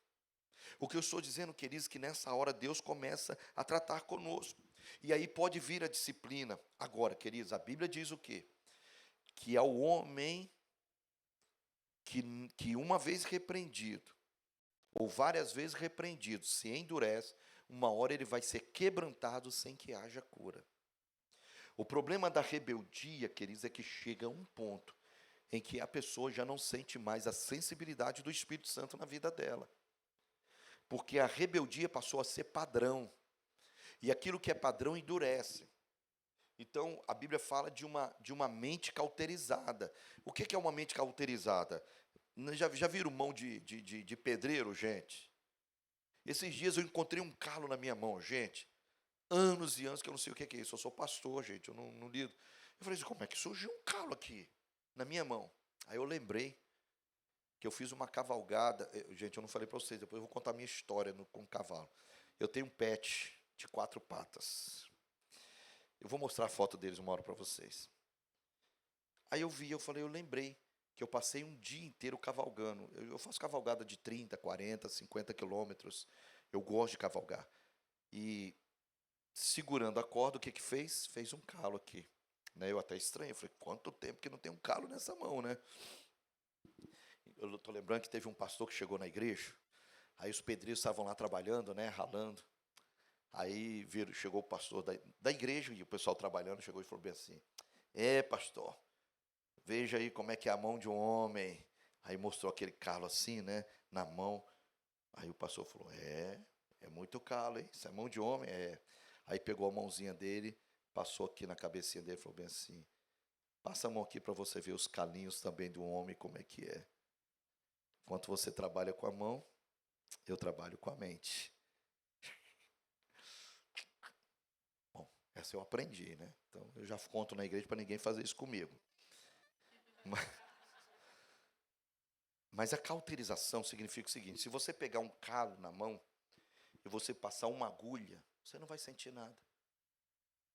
O que eu estou dizendo, queridos, que nessa hora Deus começa a tratar conosco. E aí pode vir a disciplina. Agora, queridos, a Bíblia diz o quê? Que ao homem que uma vez repreendido, ou várias vezes repreendido, se endurece, uma hora ele vai ser quebrantado sem que haja cura. O problema da rebeldia, queridos, é que chega a um ponto em que a pessoa já não sente mais a sensibilidade do Espírito Santo na vida dela. Porque a rebeldia passou a ser padrão. E aquilo que é padrão endurece. Então, a Bíblia fala de uma mente cauterizada. O que é uma mente cauterizada? Já viram mão de pedreiro, gente? Esses dias eu encontrei um calo na minha mão, gente. Anos e anos que eu não sei o que é isso. Eu sou pastor, gente, eu não lido. Eu falei assim, como é que surgiu um calo aqui na minha mão? Aí eu lembrei que eu fiz uma cavalgada. Gente, eu não falei para vocês, depois eu vou contar a minha história com o cavalo. Eu tenho um pet de 4 patas. Eu vou mostrar a foto deles uma hora para vocês. Aí eu falei, eu lembrei que eu passei um dia inteiro cavalgando. Eu faço cavalgada de 30, 40, 50 quilômetros. Eu gosto de cavalgar. E segurando a corda, o que fez? Fez um calo aqui. Né? Eu até estranhei, eu falei, quanto tempo que não tem um calo nessa mão, né? Eu estou lembrando que teve um pastor que chegou na igreja, aí os pedreiros estavam lá trabalhando, né, ralando. Aí chegou o pastor da igreja, e o pessoal trabalhando, chegou e falou bem assim, pastor, veja aí como é que é a mão de um homem. Aí mostrou aquele calo assim, né, na mão. Aí o pastor falou, é muito calo, hein? Isso é mão de homem? É. Aí pegou a mãozinha dele, passou aqui na cabecinha dele e falou bem assim, passa a mão aqui para você ver os calinhos também de um homem, como é que é. Enquanto você trabalha com a mão, eu trabalho com a mente. Bom, essa eu aprendi, né? Então, eu já conto na igreja para ninguém fazer isso comigo. Mas a cauterização significa o seguinte, se você pegar um calo na mão e você passar uma agulha, você não vai sentir nada.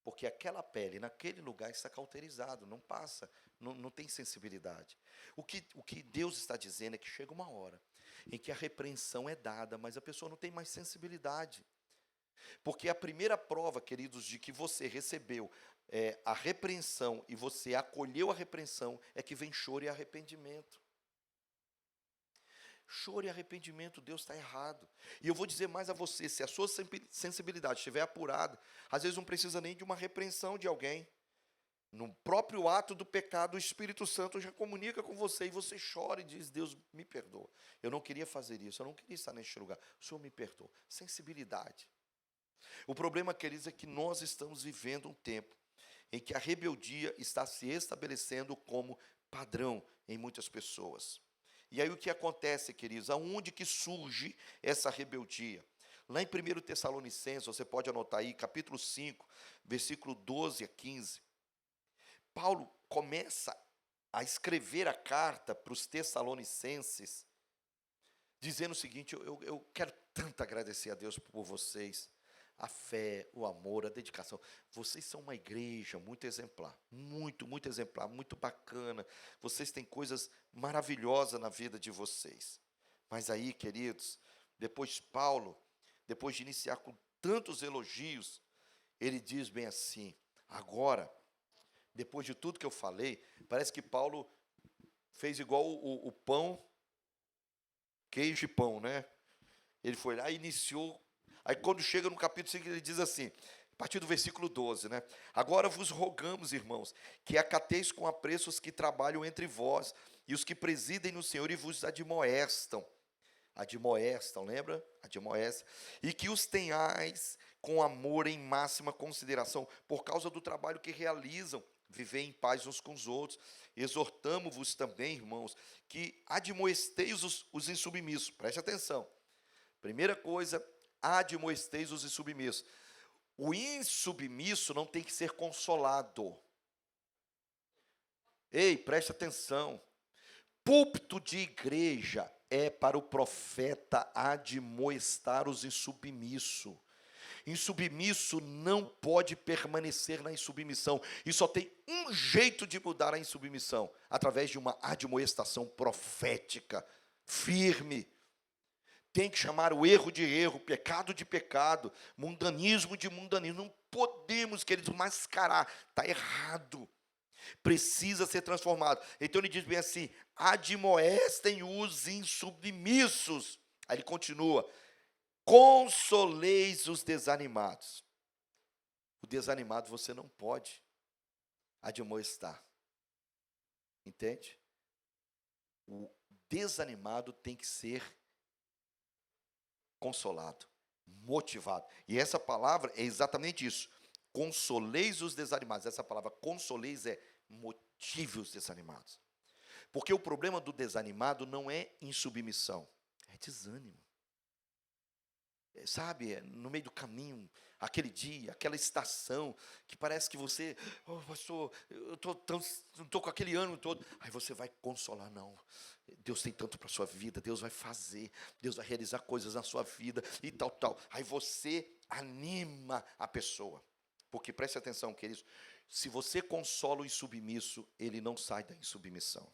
Porque aquela pele, naquele lugar, está cauterizado, não passa, não tem sensibilidade. O que Deus está dizendo é que chega uma hora em que a repreensão é dada, mas a pessoa não tem mais sensibilidade. Porque a primeira prova, queridos, de que você recebeu a repreensão e você acolheu a repreensão, é que vem choro e arrependimento. Choro e arrependimento, Deus está errado. E eu vou dizer mais a você, se a sua sensibilidade estiver apurada, às vezes não precisa nem de uma repreensão de alguém. No próprio ato do pecado, o Espírito Santo já comunica com você e você chora e diz, Deus, me perdoa. Eu não queria fazer isso, eu não queria estar neste lugar. O Senhor me perdoa. Sensibilidade. O problema, queridos, é que nós estamos vivendo um tempo em que a rebeldia está se estabelecendo como padrão em muitas pessoas. E aí o que acontece, queridos? Aonde que surge essa rebeldia? Lá em 1 Tessalonicenses, você pode anotar aí, capítulo 5, versículo 12 a 15. Paulo começa a escrever a carta para os Tessalonicenses, dizendo o seguinte, eu quero tanto agradecer a Deus por vocês, a fé, o amor, a dedicação. Vocês são uma igreja muito exemplar, muito exemplar, muito bacana. Vocês têm coisas maravilhosas na vida de vocês. Mas aí, queridos, depois Paulo, depois de iniciar com tantos elogios, ele diz bem assim, agora, depois de tudo que eu falei, parece que Paulo fez igual o pão, queijo e pão, né? Ele foi lá e iniciou. Aí quando chega no capítulo 5, ele diz assim, a partir do versículo 12, né? Agora vos rogamos, irmãos, que acateis com apreço os que trabalham entre vós, e os que presidem no Senhor e vos admoestam. Admoestam, lembra? Admoestam. E que os tenhais com amor em máxima consideração, por causa do trabalho que realizam, viver em paz uns com os outros. Exortamo-vos também, irmãos, que admoesteis os insubmissos. Preste atenção. Primeira coisa, admoesteis os insubmissos. O insubmisso não tem que ser consolado. Ei, preste atenção. Púlpito de igreja é para o profeta admoestar os insubmissos. Insubmisso não pode permanecer na insubmissão. E só tem um jeito de mudar a insubmissão, através de uma admoestação profética, firme. Tem que chamar o erro de erro, pecado de pecado, mundanismo de mundanismo. Não podemos, queridos, mascarar. Está errado. Precisa ser transformado. Então ele diz bem assim, admoestem os insubmissos. Aí ele continua, consoleis os desanimados. O desanimado você não pode admoestar. Entende? O desanimado tem que ser consolado. motivado. E essa palavra é exatamente isso. Consoleis os desanimados. Essa palavra consoleis é motive os desanimados. Porque o problema do desanimado não é insubmissão, é desânimo. Sabe, no meio do caminho, aquele dia, aquela estação, que parece que você, oh, pastor, eu estou com aquele ânimo todo. Aí você vai consolar, não. Deus tem tanto para a sua vida, Deus vai fazer, Deus vai realizar coisas na sua vida e tal, tal. Aí você anima a pessoa. Porque preste atenção, queridos, se você consola o insubmisso, ele não sai da insubmissão.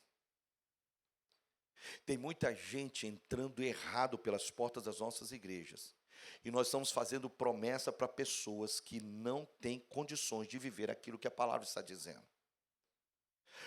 Tem muita gente entrando errado pelas portas das nossas igrejas. E nós estamos fazendo promessa para pessoas que não têm condições de viver aquilo que a palavra está dizendo.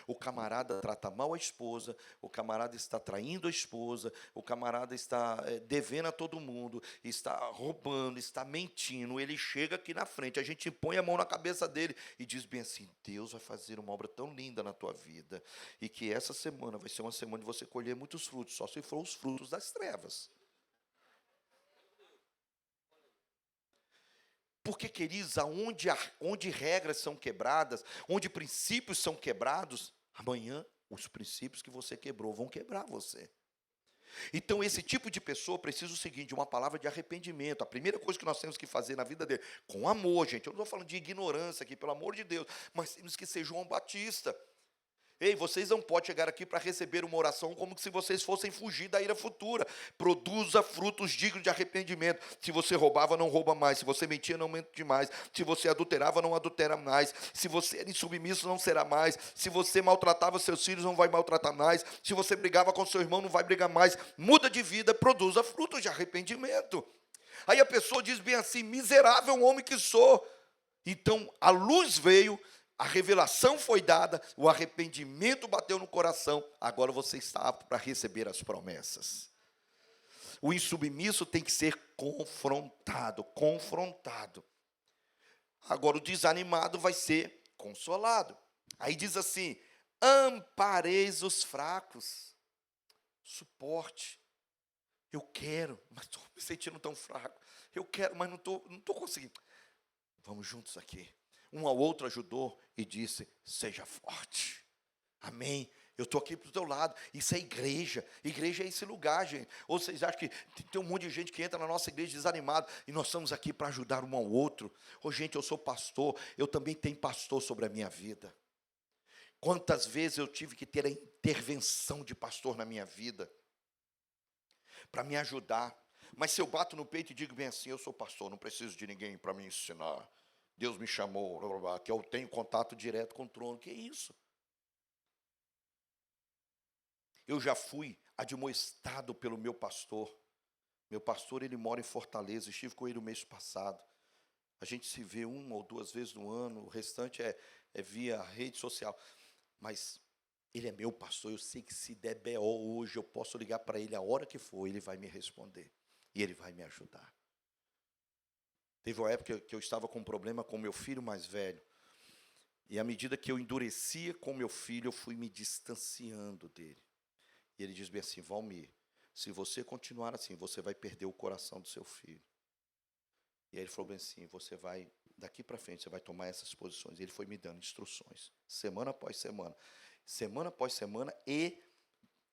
O camarada trata mal a esposa, o camarada está traindo a esposa, o camarada está devendo a todo mundo, está roubando, está mentindo. Ele chega aqui na frente, a gente põe a mão na cabeça dele e diz bem assim: Deus vai fazer uma obra tão linda na tua vida, e que essa semana vai ser uma semana de você colher muitos frutos, só se for os frutos das trevas. Porque, queridos, onde regras são quebradas, onde princípios são quebrados, amanhã os princípios que você quebrou vão quebrar você. Então, esse tipo de pessoa precisa o seguinte, de uma palavra de arrependimento. A primeira coisa que nós temos que fazer na vida dele, com amor, gente. Eu não estou falando de ignorância aqui, pelo amor de Deus, mas temos que ser João Batista. Ei, vocês não podem chegar aqui para receber uma oração como se vocês fossem fugir da ira futura. Produza frutos dignos de arrependimento. Se você roubava, não rouba mais. Se você mentia, não mente mais. Se você adulterava, não adultera mais. Se você era insubmisso, não será mais. Se você maltratava seus filhos, não vai maltratar mais. Se você brigava com seu irmão, não vai brigar mais. Muda de vida, produza frutos de arrependimento. Aí a pessoa diz bem assim: miserável homem que sou. Então a luz veio, a revelação foi dada, o arrependimento bateu no coração, agora você está apto para receber as promessas. O insubmisso tem que ser confrontado. Agora o desanimado vai ser consolado. Aí diz assim: ampareis os fracos. Suporte. Eu quero, mas estou me sentindo tão fraco. Eu quero, mas não estou conseguindo. Vamos juntos aqui. Um ao outro ajudou e disse: seja forte. Amém. Eu estou aqui para o teu lado. Isso é igreja. Igreja é esse lugar, gente. Ou vocês acham que tem um monte de gente que entra na nossa igreja desanimado e nós estamos aqui para ajudar um ao outro? Ô, gente, eu sou pastor. Eu também tenho pastor sobre a minha vida. Quantas vezes eu tive que ter a intervenção de pastor na minha vida para me ajudar. Mas se eu bato no peito e digo bem assim: eu sou pastor, não preciso de ninguém para me ensinar. Deus me chamou, blá, blá, blá, que eu tenho contato direto com o trono. Que é isso? Eu já fui admoestado pelo meu pastor. Meu pastor, ele mora em Fortaleza. Estive com ele o mês passado. A gente se vê uma ou duas vezes no ano. O restante é via rede social. Mas ele é meu pastor. Eu sei que se der BO hoje, eu posso ligar para ele a hora que for. Ele vai me responder. E ele vai me ajudar. Teve uma época que eu estava com um problema com meu filho mais velho. E à medida que eu endurecia com meu filho, eu fui me distanciando dele. E ele diz bem assim: Valmir, se você continuar assim, você vai perder o coração do seu filho. E aí ele falou bem assim: você vai, daqui para frente, você vai tomar essas posições. E ele foi me dando instruções, semana após semana. Semana após semana, e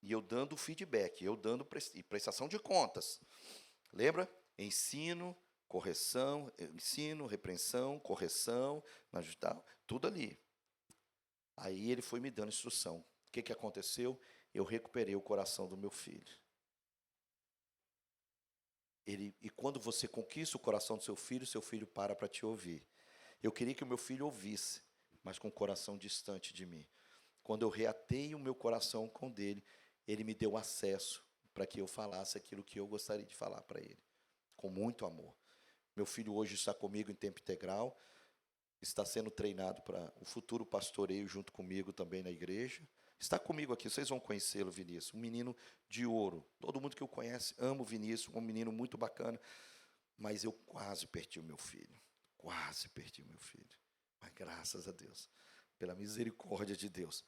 eu dando feedback, eu dando prestação de contas. Lembra? Ensino, repreensão, correção, tudo ali. Aí ele foi me dando instrução. O que aconteceu? Eu recuperei o coração do meu filho. E quando você conquista o coração do seu filho para te ouvir. Eu queria que o meu filho ouvisse, mas com o coração distante de mim. Quando eu reatei o meu coração com o dele, ele me deu acesso para que eu falasse aquilo que eu gostaria de falar para ele, com muito amor. Meu filho hoje está comigo em tempo integral, está sendo treinado para o futuro pastoreio junto comigo também na igreja. Está comigo aqui, vocês vão conhecê-lo, Vinícius, um menino de ouro. Todo mundo que o conhece ama o Vinícius, um menino muito bacana. Mas eu quase perdi o meu filho, Mas graças a Deus, pela misericórdia de Deus,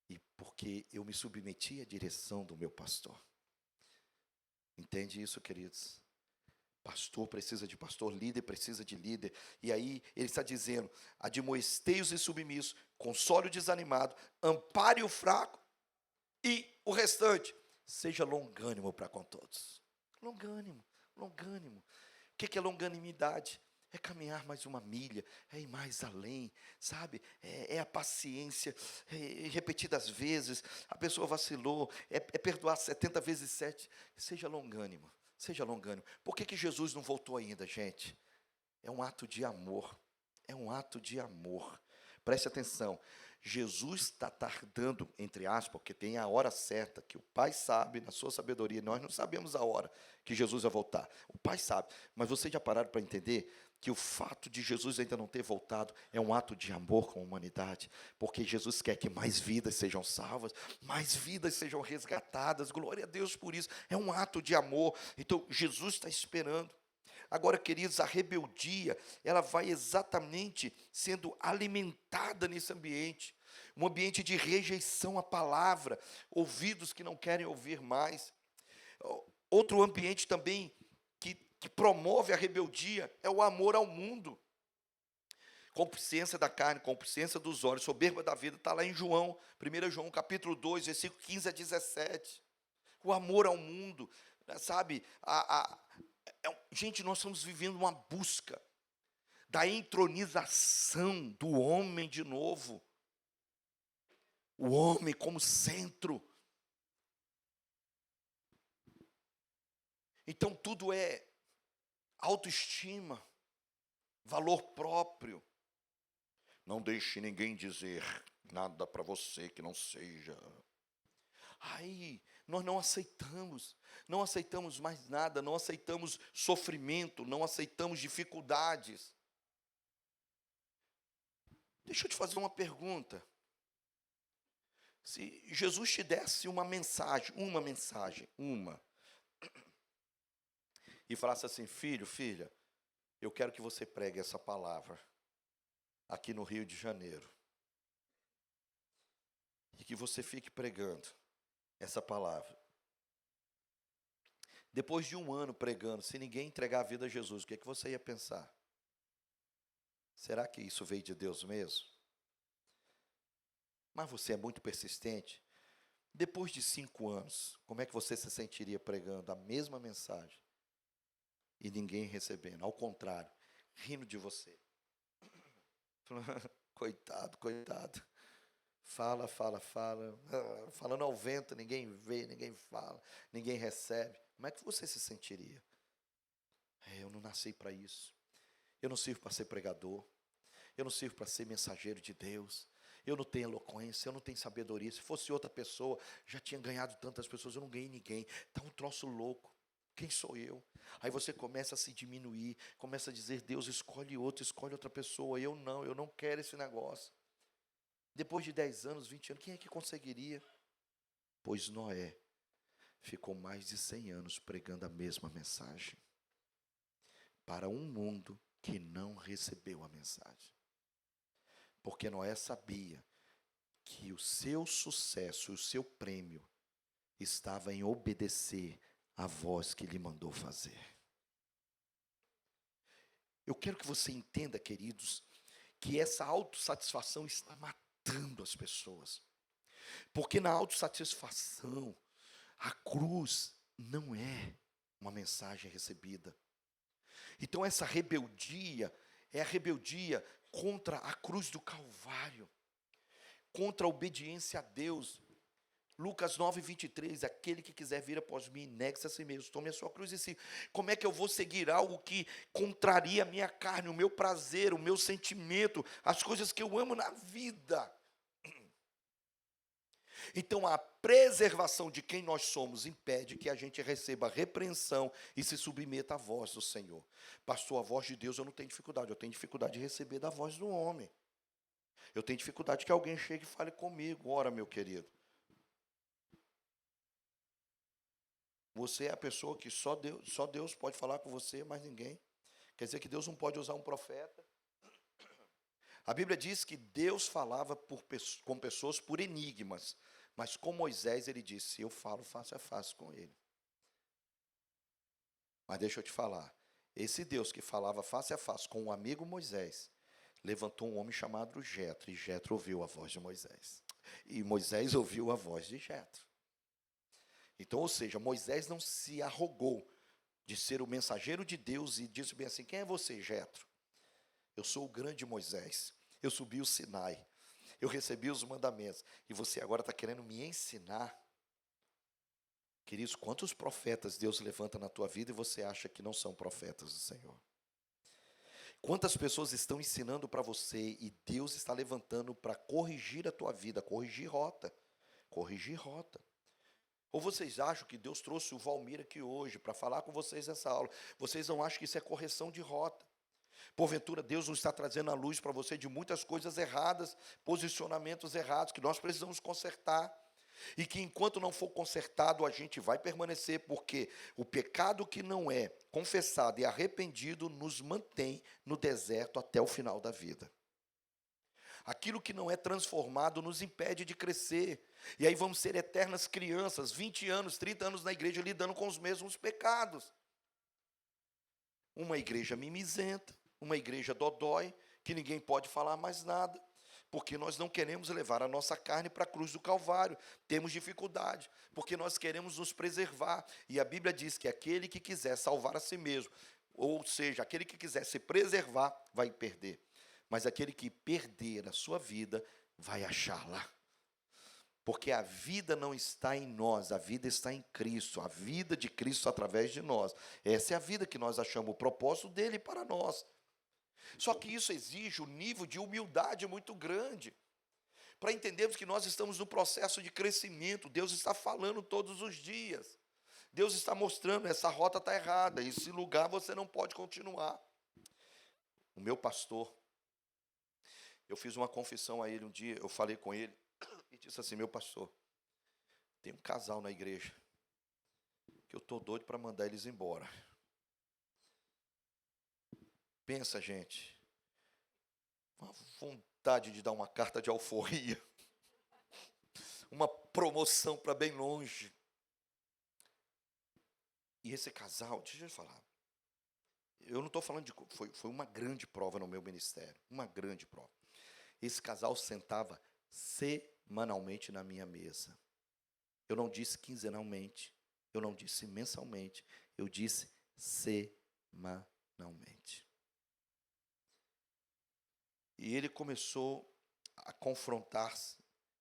e porque eu me submeti à direção do meu pastor. Entende isso, queridos? Pastor precisa de pastor, líder precisa de líder. E aí ele está dizendo: admoestei-os e submissos, console o desanimado, ampare o fraco e o restante, seja longânimo para com todos. Longânimo, longânimo. O que é longanimidade? É caminhar mais uma milha, é ir mais além, sabe? É a paciência, repetidas vezes, a pessoa vacilou, é perdoar 70 vezes 7. Seja longânimo, seja longânimo. Por que Jesus não voltou ainda, gente? É um ato de amor, é um ato de amor. Preste atenção, Jesus está tardando, entre aspas, porque tem a hora certa, que o Pai sabe, na sua sabedoria, nós não sabemos a hora que Jesus vai voltar. O Pai sabe, mas vocês já pararam para entender que o fato de Jesus ainda não ter voltado é um ato de amor com a humanidade, porque Jesus quer que mais vidas sejam salvas, mais vidas sejam resgatadas, glória a Deus por isso, é um ato de amor. Então Jesus está esperando. Agora, queridos, a rebeldia, ela vai exatamente sendo alimentada nesse ambiente, um ambiente de rejeição à palavra, ouvidos que não querem ouvir mais. Outro ambiente também que promove a rebeldia é o amor ao mundo. Concupiscência da carne, concupiscência dos olhos, soberba da vida, está lá em João, 1 João capítulo 2, versículo 15 a 17. O amor ao mundo, sabe, gente, nós estamos vivendo uma busca da entronização do homem de novo. O homem como centro. Então tudo é autoestima, valor próprio. Não deixe ninguém dizer nada para você que não seja. Aí, nós não aceitamos mais nada, não aceitamos sofrimento, não aceitamos dificuldades. Deixa eu te fazer uma pergunta. Se Jesus te desse uma mensagem, e falasse assim: filho, filha, eu quero que você pregue essa palavra aqui no Rio de Janeiro, e que você fique pregando essa palavra. Depois de 1 ano pregando, se ninguém entregar a vida a Jesus, o que você ia pensar? Será que isso veio de Deus mesmo? Mas você é muito persistente. Depois de 5 anos, como é que você se sentiria pregando a mesma mensagem e ninguém recebendo? Ao contrário, rindo de você. Coitado, coitado. Fala. Falando ao vento, ninguém vê, ninguém fala, ninguém recebe. Como é que você se sentiria? Eu não nasci para isso. Eu não sirvo para ser pregador. Eu não sirvo para ser mensageiro de Deus. Eu não tenho eloquência, eu não tenho sabedoria. Se fosse outra pessoa, já tinha ganhado tantas pessoas, eu não ganhei ninguém. Está um troço louco. Quem sou eu? Aí você começa a se diminuir, começa a dizer: Deus, escolhe outra pessoa. Eu não quero esse negócio. Depois de 10 anos, 20 anos, quem é que conseguiria? Pois Noé ficou mais de 100 anos pregando a mesma mensagem para um mundo que não recebeu a mensagem. Porque Noé sabia que o seu sucesso, o seu prêmio, estava em obedecer à voz que lhe mandou fazer. Eu quero que você entenda, queridos, que essa autossatisfação está matando as pessoas. Porque na autossatisfação, a cruz não é uma mensagem recebida. Então essa rebeldia é a rebeldia contra a cruz do Calvário, contra a obediência a Deus. Lucas 9:23, aquele que quiser vir após mim, negue-se a si mesmo, tome a sua cruz e siga. Como é que eu vou seguir algo que contraria a minha carne, o meu prazer, o meu sentimento, as coisas que eu amo na vida? Então a preservação de quem nós somos impede que a gente receba repreensão e se submeta à voz do Senhor. Pastor, a voz de Deus eu não tenho dificuldade, eu tenho dificuldade de receber da voz do homem. Eu tenho dificuldade que alguém chegue e fale comigo. Ora, meu querido, você é a pessoa que só Deus pode falar com você, mas ninguém. Quer dizer que Deus não pode usar um profeta. A Bíblia diz que Deus falava com pessoas por enigmas, mas com Moisés ele disse: eu falo face a face com ele. Mas deixa eu te falar, Esse Deus que falava face a face com o amigo Moisés, levantou um homem chamado Jetro, e Jetro ouviu a voz de Moisés. E Moisés ouviu a voz de Jetro. Então, ou seja, Moisés não se arrogou de ser o mensageiro de Deus e disse bem assim: quem é você, Jetro? Eu sou o grande Moisés, eu subi o Sinai, eu recebi os mandamentos, e você agora está querendo me ensinar? Queridos, quantos profetas Deus levanta na tua vida e você acha que não são profetas do Senhor? Quantas pessoas estão ensinando para você e Deus está levantando para corrigir a tua vida, corrigir rota, corrigir rota. Ou vocês acham que Deus trouxe o Valmir aqui hoje para falar com vocês essa aula? Vocês não acham que isso é correção de rota? Porventura, Deus não está trazendo a luz para você de muitas coisas erradas, posicionamentos errados, que nós precisamos consertar. E que enquanto não for consertado, a gente vai permanecer, porque o pecado que não é confessado e arrependido nos mantém no deserto até o final da vida. Aquilo que não é transformado nos impede de crescer. E aí vamos ser eternas crianças, 20 anos, 30 anos na igreja, lidando com os mesmos pecados. Uma igreja mimizenta, uma igreja dodói, que ninguém pode falar mais nada, porque nós não queremos levar a nossa carne para a cruz do Calvário. Temos dificuldade, porque nós queremos nos preservar. E a Bíblia diz que aquele que quiser salvar a si mesmo, ou seja, aquele que quiser se preservar, vai perder. Mas aquele que perder a sua vida, vai achá-la. Porque a vida não está em nós, a vida está em Cristo. A vida de Cristo através de nós. Essa é a vida que nós achamos, o propósito dele para nós. Só que isso exige um nível de humildade muito grande, para entendermos que nós estamos no processo de crescimento. Deus está falando todos os dias. Deus está mostrando, essa rota está errada, esse lugar você não pode continuar. O meu pastor, eu fiz uma confissão a ele um dia, eu falei com ele, e disse assim: meu pastor, tem um casal na igreja, que eu estou doido para mandar eles embora. Pensa, gente, uma vontade de dar uma carta de alforria, uma promoção para bem longe. E esse casal, deixa eu falar, eu não estou falando de... Foi uma grande prova no meu ministério, uma grande prova. Esse casal sentava semanalmente na minha mesa. Eu não disse quinzenalmente, eu não disse mensalmente, eu disse semanalmente. E ele começou a confrontar-se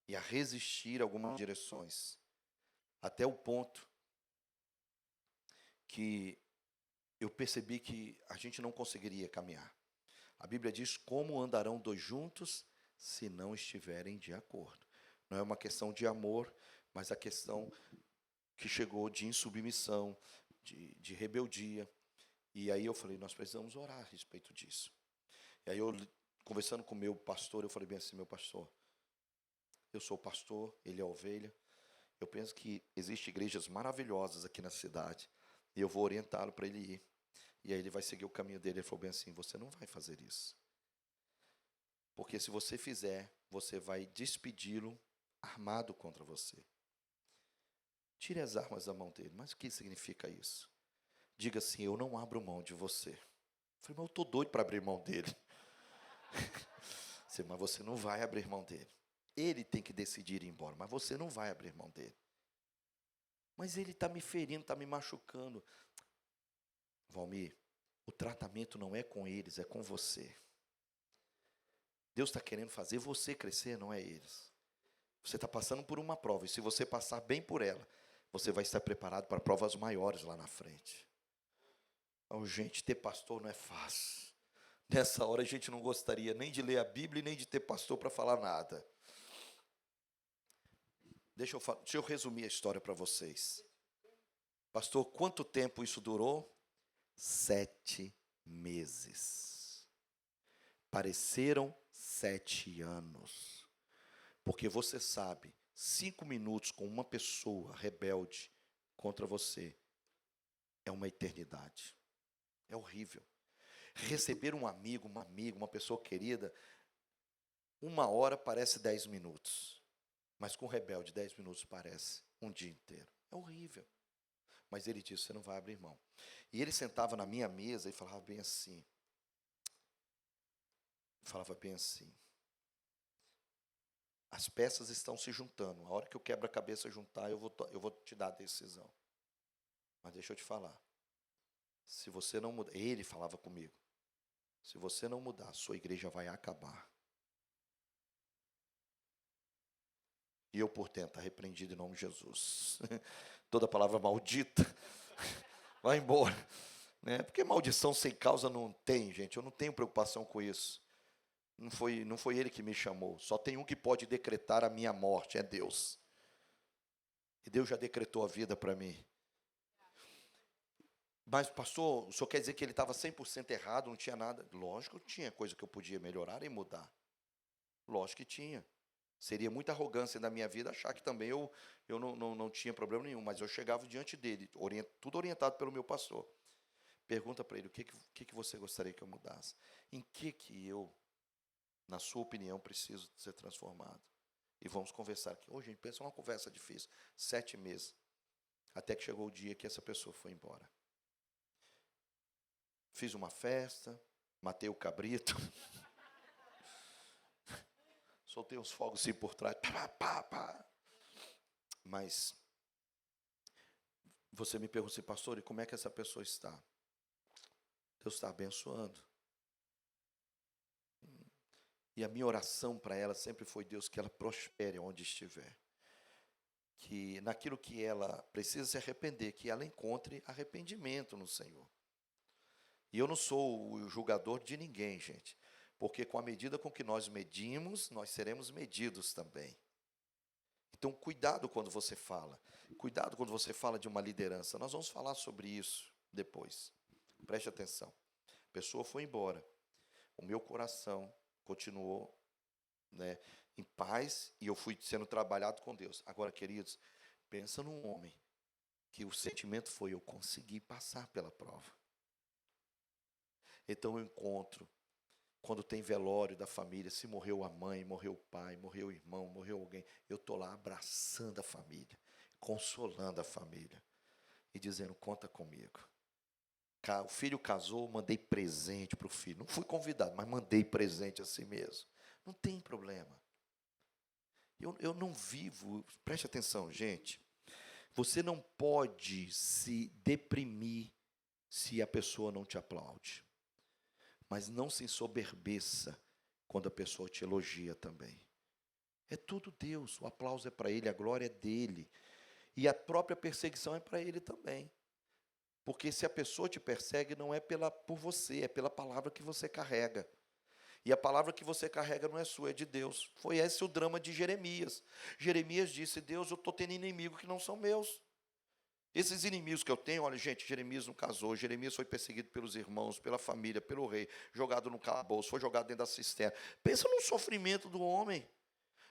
e a resistir a algumas direções, até o ponto que eu percebi que a gente não conseguiria caminhar. A Bíblia diz: como andarão dois juntos se não estiverem de acordo? Não é uma questão de amor, mas a questão que chegou de insubmissão, de rebeldia. E aí eu falei: nós precisamos orar a respeito disso. E aí eu, conversando com o meu pastor, eu falei bem assim: meu pastor, eu sou pastor, ele é ovelha. Eu penso que existem igrejas maravilhosas aqui na cidade, e eu vou orientá-lo para ele ir. E aí ele vai seguir o caminho dele. Ele falou bem assim: você não vai fazer isso. Porque se você fizer, você vai despedi-lo armado contra você. Tire as armas da mão dele. Mas o que significa isso? Diga assim: eu não abro mão de você. Eu falei: mas eu estou doido para abrir mão dele. Mas você não vai abrir mão dele. Ele tem que decidir ir embora, mas você não vai abrir mão dele. Mas ele está me ferindo, está me machucando. Valmir, o tratamento não é com eles, é com você. Deus está querendo fazer você crescer, não é eles. Você está passando por uma prova, e se você passar bem por ela, você vai estar preparado para provas maiores lá na frente. Oh, gente, ter pastor não é fácil. Nessa hora a gente não gostaria nem de ler a Bíblia e nem de ter pastor para falar nada. Deixa eu resumir a história para vocês. Pastor, quanto tempo isso durou? 7 meses. Pareceram 7 anos. Porque você sabe, 5 minutos com uma pessoa rebelde contra você é uma eternidade. É horrível. Receber um amigo, uma pessoa querida, 1 hora parece 10 minutos. Mas com rebelde, 10 minutos parece um dia inteiro. É horrível. Mas ele disse: você não vai abrir mão. E ele sentava na minha mesa e falava bem assim. As peças estão se juntando. A hora que o quebra-cabeça juntar, eu vou te dar a decisão. Mas deixa eu te falar. Se você não mudar, ele falava comigo. Se você não mudar, a sua igreja vai acabar. E eu, portanto, está repreendido em nome de Jesus. Toda palavra maldita vai embora. Né? Porque maldição sem causa não tem, gente. Eu não tenho preocupação com isso. Não foi ele que me chamou. Só tem um que pode decretar a minha morte, é Deus. E Deus já decretou a vida para mim. Mas, pastor, o senhor quer dizer que ele estava 100% errado, não tinha nada? Lógico que tinha coisa que eu podia melhorar e mudar. Lógico que tinha. Seria muita arrogância da minha vida achar que também eu não tinha problema nenhum, mas eu chegava diante dele, tudo orientado pelo meu pastor. Pergunta para ele, o que você gostaria que eu mudasse? Em que eu, na sua opinião, preciso ser transformado? E vamos conversar aqui. Hoje, gente, pensa uma conversa difícil. 7 meses. Até que chegou o dia que essa pessoa foi embora. Fiz uma festa, matei o cabrito. Soltei uns fogos assim por trás. Pá, pá, pá. Mas você me pergunta assim, pastor, e como é que essa pessoa está? Deus está abençoando. E a minha oração para ela sempre foi, Deus, que ela prospere onde estiver. Que naquilo que ela precisa se arrepender, que ela encontre arrependimento no Senhor. E eu não sou o julgador de ninguém, gente. Porque com a medida com que nós medimos, nós seremos medidos também. Então, cuidado quando você fala. Cuidado quando você fala de uma liderança. Nós vamos falar sobre isso depois. Preste atenção. A pessoa foi embora. O meu coração continuou, né, em paz e eu fui sendo trabalhado com Deus. Agora, queridos, pensa num homem que o sentimento foi, eu consegui passar pela prova. Então, eu encontro, quando tem velório da família, se morreu a mãe, morreu o pai, morreu o irmão, morreu alguém, eu estou lá abraçando a família, consolando a família e dizendo, conta comigo. O filho casou, mandei presente para o filho. Não fui convidado, mas mandei presente a si mesmo. Não tem problema. Eu não vivo, preste atenção, gente. Você não pode se deprimir se a pessoa não te aplaude. Mas não se ensoberbeça quando a pessoa te elogia também. É tudo Deus, o aplauso é para Ele, a glória é dEle. E a própria perseguição é para Ele também. Porque se a pessoa te persegue, não é por você, é pela palavra que você carrega. E a palavra que você carrega não é sua, é de Deus. Foi esse o drama de Jeremias. Jeremias disse, Deus, eu estou tendo inimigos que não são meus. Esses inimigos que eu tenho, olha, gente, Jeremias não casou, Jeremias foi perseguido pelos irmãos, pela família, pelo rei, jogado no calabouço, foi jogado dentro da cisterna. Pensa no sofrimento do homem.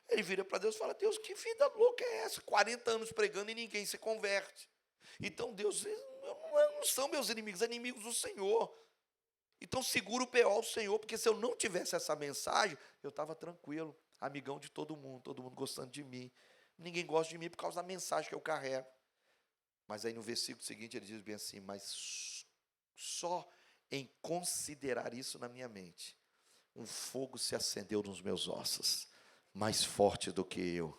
Ele vira para Deus e fala, Deus, que vida louca é essa? 40 anos pregando e ninguém se converte. Então, Deus, não são meus inimigos, são inimigos do Senhor. Então, segura o PO ao Senhor, porque se eu não tivesse essa mensagem, eu estava tranquilo, amigão de todo mundo gostando de mim. Ninguém gosta de mim por causa da mensagem que eu carrego. Mas aí no versículo seguinte ele diz bem assim, mas só em considerar isso na minha mente, um fogo se acendeu nos meus ossos, mais forte do que eu.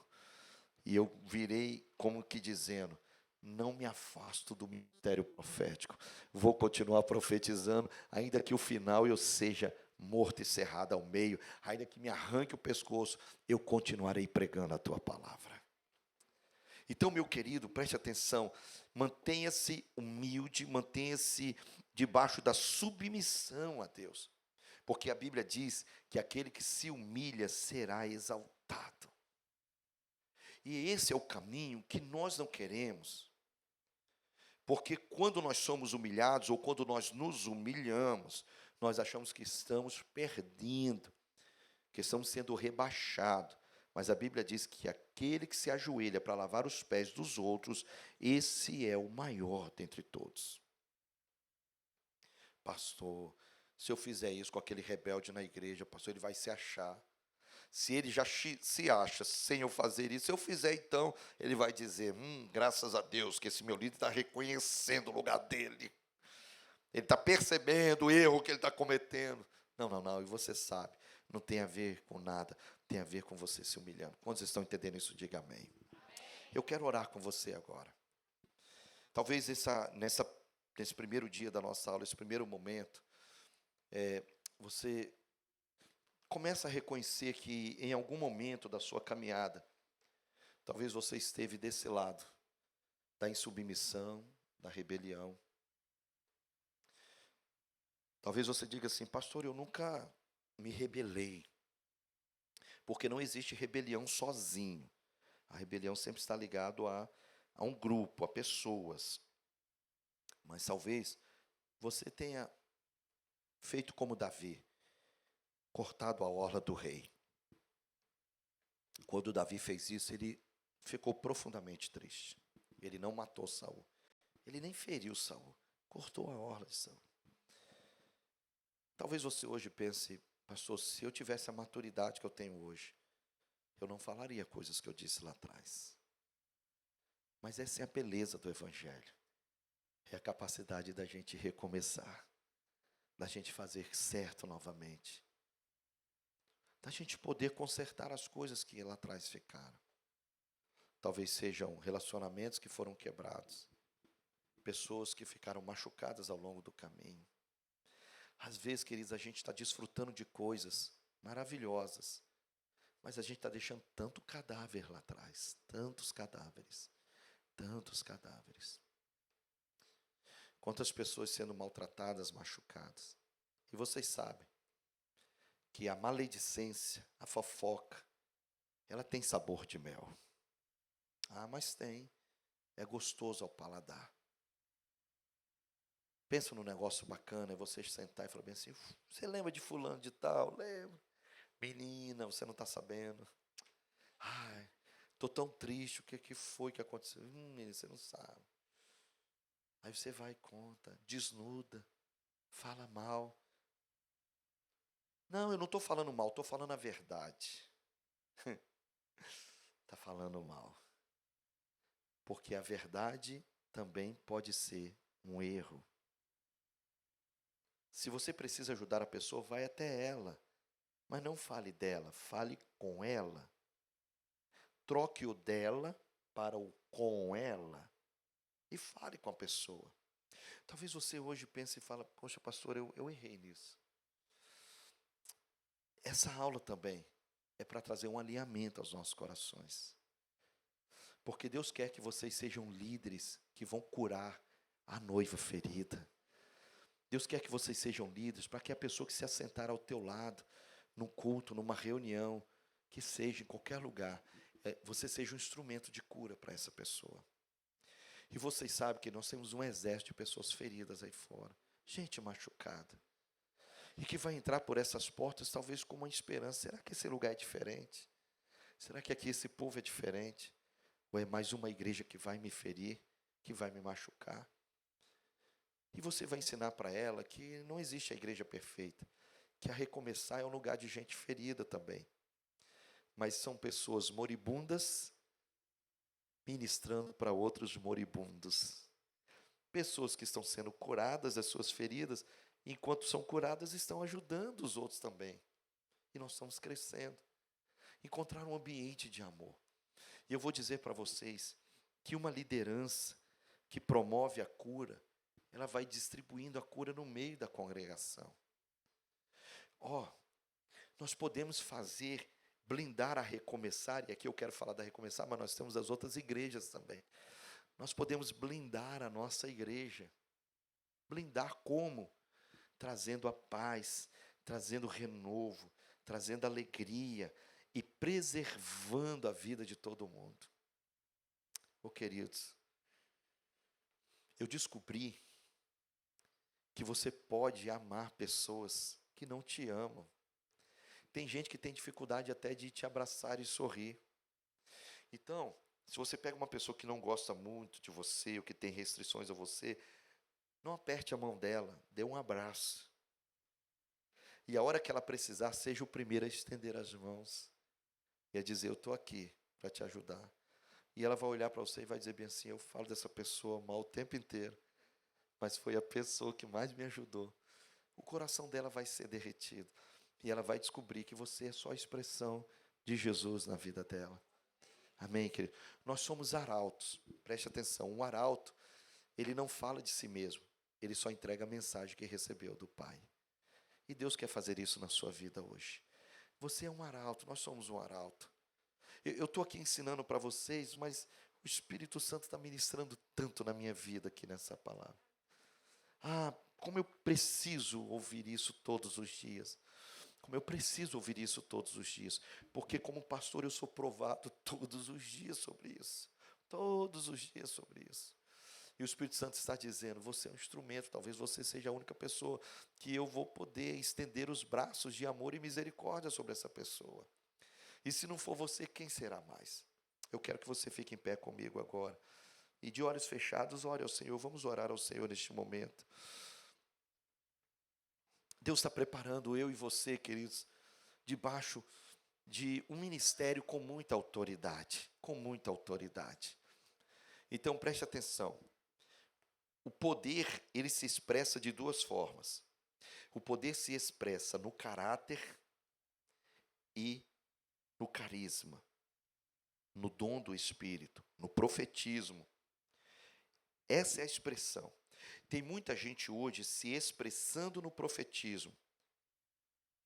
E eu virei como que dizendo, não me afasto do ministério profético. Vou continuar profetizando, ainda que o final eu seja morto e cerrado ao meio, ainda que me arranque o pescoço, eu continuarei pregando a tua palavra. Então, meu querido, preste atenção, mantenha-se humilde, mantenha-se debaixo da submissão a Deus. Porque a Bíblia diz que aquele que se humilha será exaltado. E esse é o caminho que nós não queremos. Porque quando nós somos humilhados, ou quando nós nos humilhamos, nós achamos que estamos perdendo, que estamos sendo rebaixados. Mas a Bíblia diz que aquele que se ajoelha para lavar os pés dos outros, esse é o maior dentre todos. Pastor, se eu fizer isso com aquele rebelde na igreja, pastor, ele vai se achar. Se ele já se acha sem eu fazer isso, se eu fizer então, ele vai dizer, graças a Deus que esse meu líder está reconhecendo o lugar dele. Ele está percebendo o erro que ele está cometendo. Não, não, não. E você sabe, não tem a ver com nada. Tem a ver com você se humilhando. Quando vocês estão entendendo isso, diga amém. Eu quero orar com você agora. Talvez nesse primeiro dia da nossa aula, esse primeiro momento, você começa a reconhecer que em algum momento da sua caminhada, talvez você esteve desse lado, da insubmissão, da rebelião. Talvez você diga assim, pastor, eu nunca me rebelei. Porque não existe rebelião sozinho. A rebelião sempre está ligado a um grupo, a pessoas. Mas talvez você tenha feito como Davi, cortado a orla do rei. Quando Davi fez isso, ele ficou profundamente triste. Ele não matou Saul. Ele nem feriu Saul. Cortou a orla de Saul. Talvez você hoje pense, pastor, se eu tivesse a maturidade que eu tenho hoje, eu não falaria coisas que eu disse lá atrás. Mas essa é a beleza do Evangelho. É a capacidade da gente recomeçar. Da gente fazer certo novamente. Da gente poder consertar as coisas que lá atrás ficaram. Talvez sejam relacionamentos que foram quebrados. Pessoas que ficaram machucadas ao longo do caminho. Às vezes, queridos, a gente está desfrutando de coisas maravilhosas. Mas a gente está deixando tanto cadáver lá atrás. Tantos cadáveres. Tantos cadáveres. Quantas pessoas sendo maltratadas, machucadas. E vocês sabem que a maledicência, a fofoca, ela tem sabor de mel. Ah, mas tem. É gostoso ao paladar. Pensa num negócio bacana, é você sentar e falar bem assim, você lembra de fulano de tal? Lembro. Menina, você não está sabendo. Ai, estou tão triste, o que foi que aconteceu? Menina, você não sabe. Aí você vai e conta, desnuda, fala mal. Não, eu não estou falando mal, estou falando a verdade. Está falando mal. Porque a verdade também pode ser um erro. Se você precisa ajudar a pessoa, vai até ela. Mas não fale dela, fale com ela. Troque o dela para o com ela. E fale com a pessoa. Talvez você hoje pense e fale, poxa, pastor, eu errei nisso. Essa aula também é para trazer um alinhamento aos nossos corações. Porque Deus quer que vocês sejam líderes que vão curar a noiva ferida. Deus quer que vocês sejam líderes para que a pessoa que se assentar ao teu lado, num culto, numa reunião, que seja em qualquer lugar, você seja um instrumento de cura para essa pessoa. E vocês sabem que nós temos um exército de pessoas feridas aí fora, gente machucada, e que vai entrar por essas portas talvez com uma esperança, será que esse lugar é diferente? Será que aqui esse povo é diferente? Ou é mais uma igreja que vai me ferir, que vai me machucar? E você vai ensinar para ela que não existe a igreja perfeita, que a recomeçar é um lugar de gente ferida também. Mas são pessoas moribundas ministrando para outros moribundos. Pessoas que estão sendo curadas das suas feridas, enquanto são curadas, estão ajudando os outros também. E nós estamos crescendo. Encontrar um ambiente de amor. E eu vou dizer para vocês que uma liderança que promove a cura, ela vai distribuindo a cura no meio da congregação. Nós podemos blindar a recomeçar, e aqui eu quero falar da recomeçar, mas nós temos as outras igrejas também. Nós podemos blindar a nossa igreja. Blindar como? Trazendo a paz, trazendo renovo, trazendo alegria e preservando a vida de todo mundo. Queridos, eu descobri que você pode amar pessoas que não te amam. Tem gente que tem dificuldade até de te abraçar e sorrir. Então, se você pega uma pessoa que não gosta muito de você, ou que tem restrições a você, não aperte a mão dela, dê um abraço. E a hora que ela precisar, seja o primeiro a estender as mãos. E a dizer, eu estou aqui para te ajudar. E ela vai olhar para você e vai dizer bem assim, eu falo dessa pessoa mal o tempo inteiro. mas foi a pessoa que mais me ajudou. O coração dela vai ser derretido. E ela vai descobrir que você é só a expressão de Jesus na vida dela. Amém, querido? Nós somos arautos. Preste atenção, um arauto, ele não fala de si mesmo. Ele só entrega a mensagem que recebeu do Pai. E Deus quer fazer isso na sua vida hoje. Você é um arauto, nós somos um arauto. Eu estou aqui ensinando para vocês, mas o Espírito Santo está ministrando tanto na minha vida aqui nessa palavra. Ah, como eu preciso ouvir isso todos os dias. Como eu preciso ouvir isso todos os dias. Porque como pastor eu sou provado todos os dias sobre isso. Todos os dias sobre isso. E o Espírito Santo está dizendo, você é um instrumento, talvez você seja a única pessoa que eu vou poder estender os braços de amor e misericórdia sobre essa pessoa. E se não for você, quem será mais? Eu quero que você fique em pé comigo agora. E de olhos fechados, ore ao Senhor. Vamos orar ao Senhor neste momento. Deus está preparando eu e você, queridos, debaixo de um ministério com muita autoridade. Com muita autoridade. Então, preste atenção. O poder, ele se expressa de duas formas. O poder se expressa no caráter e no carisma, no dom do Espírito, no profetismo. Essa é a expressão. Tem muita gente hoje se expressando no profetismo,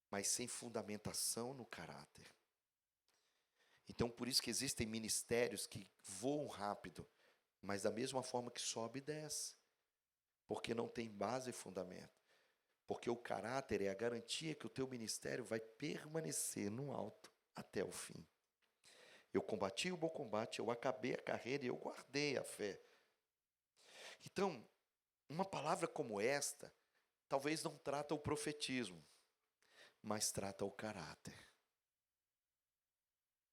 mas sem fundamentação no caráter. Então, por isso que existem ministérios que voam rápido, mas da mesma forma que sobe e desce. Porque não tem base e fundamento. Porque o caráter é a garantia que o teu ministério vai permanecer no alto até o fim. Eu combati o bom combate, eu acabei a carreira e eu guardei a fé. Então, uma palavra como esta, talvez não trata o profetismo, mas trata o caráter.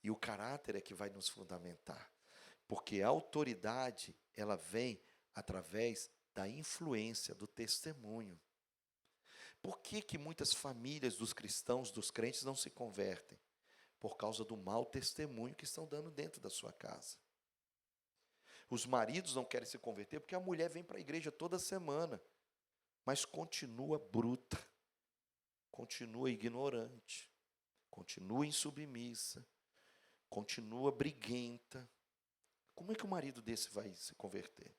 E o caráter é que vai nos fundamentar. Porque a autoridade, ela vem através da influência, do testemunho. Por que muitas famílias dos cristãos, dos crentes, não se convertem? Por causa do mau testemunho que estão dando dentro da sua casa. Os maridos não querem se converter porque a mulher vem para a igreja toda semana, mas continua bruta, continua ignorante, continua insubmissa, continua briguenta. Como é que o marido desse vai se converter?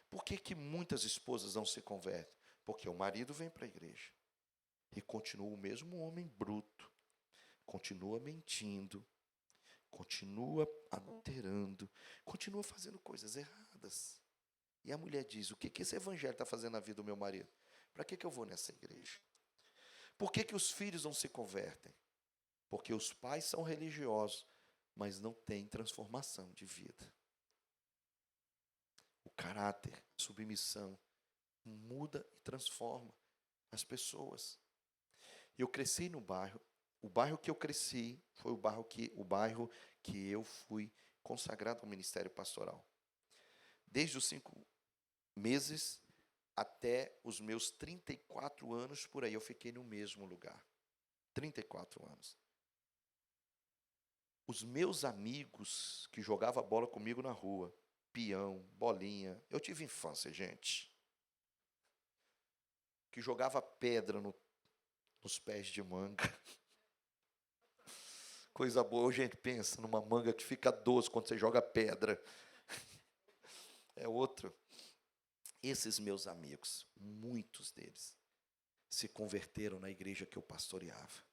Por que muitas esposas não se convertem? Porque o marido vem para a igreja e continua o mesmo homem bruto, continua mentindo, continua adulterando, continua fazendo coisas erradas. E a mulher diz, o que esse evangelho está fazendo na vida do meu marido? Para que eu vou nessa igreja? Por que os filhos não se convertem? Porque os pais são religiosos, mas não têm transformação de vida. O caráter, a submissão, muda e transforma as pessoas. Eu cresci no bairro. O bairro que eu cresci foi o bairro que eu fui consagrado ao ministério pastoral. Desde os 5 meses até os meus 34 anos, por aí, eu fiquei no mesmo lugar. 34 anos. Os meus amigos que jogavam bola comigo na rua, peão, bolinha, eu tive infância, gente. Que jogava pedra nos pés de manga. Coisa boa, gente, pensa numa manga que fica doce quando você joga pedra. É outro. Esses meus amigos, muitos deles, se converteram na igreja que eu pastoreava.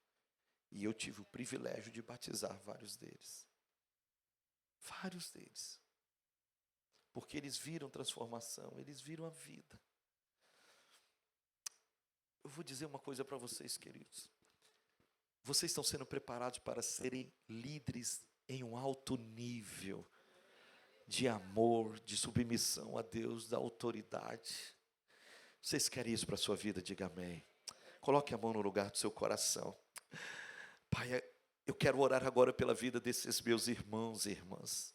E eu tive o privilégio de batizar vários deles. Vários deles. Porque eles viram transformação, eles viram a vida. Eu vou dizer uma coisa para vocês, queridos. Vocês estão sendo preparados para serem líderes em um alto nível de amor, de submissão a Deus, da autoridade. Vocês querem isso para a sua vida? Diga amém. Coloque a mão no lugar do seu coração. Pai, eu quero orar agora pela vida desses meus irmãos e irmãs.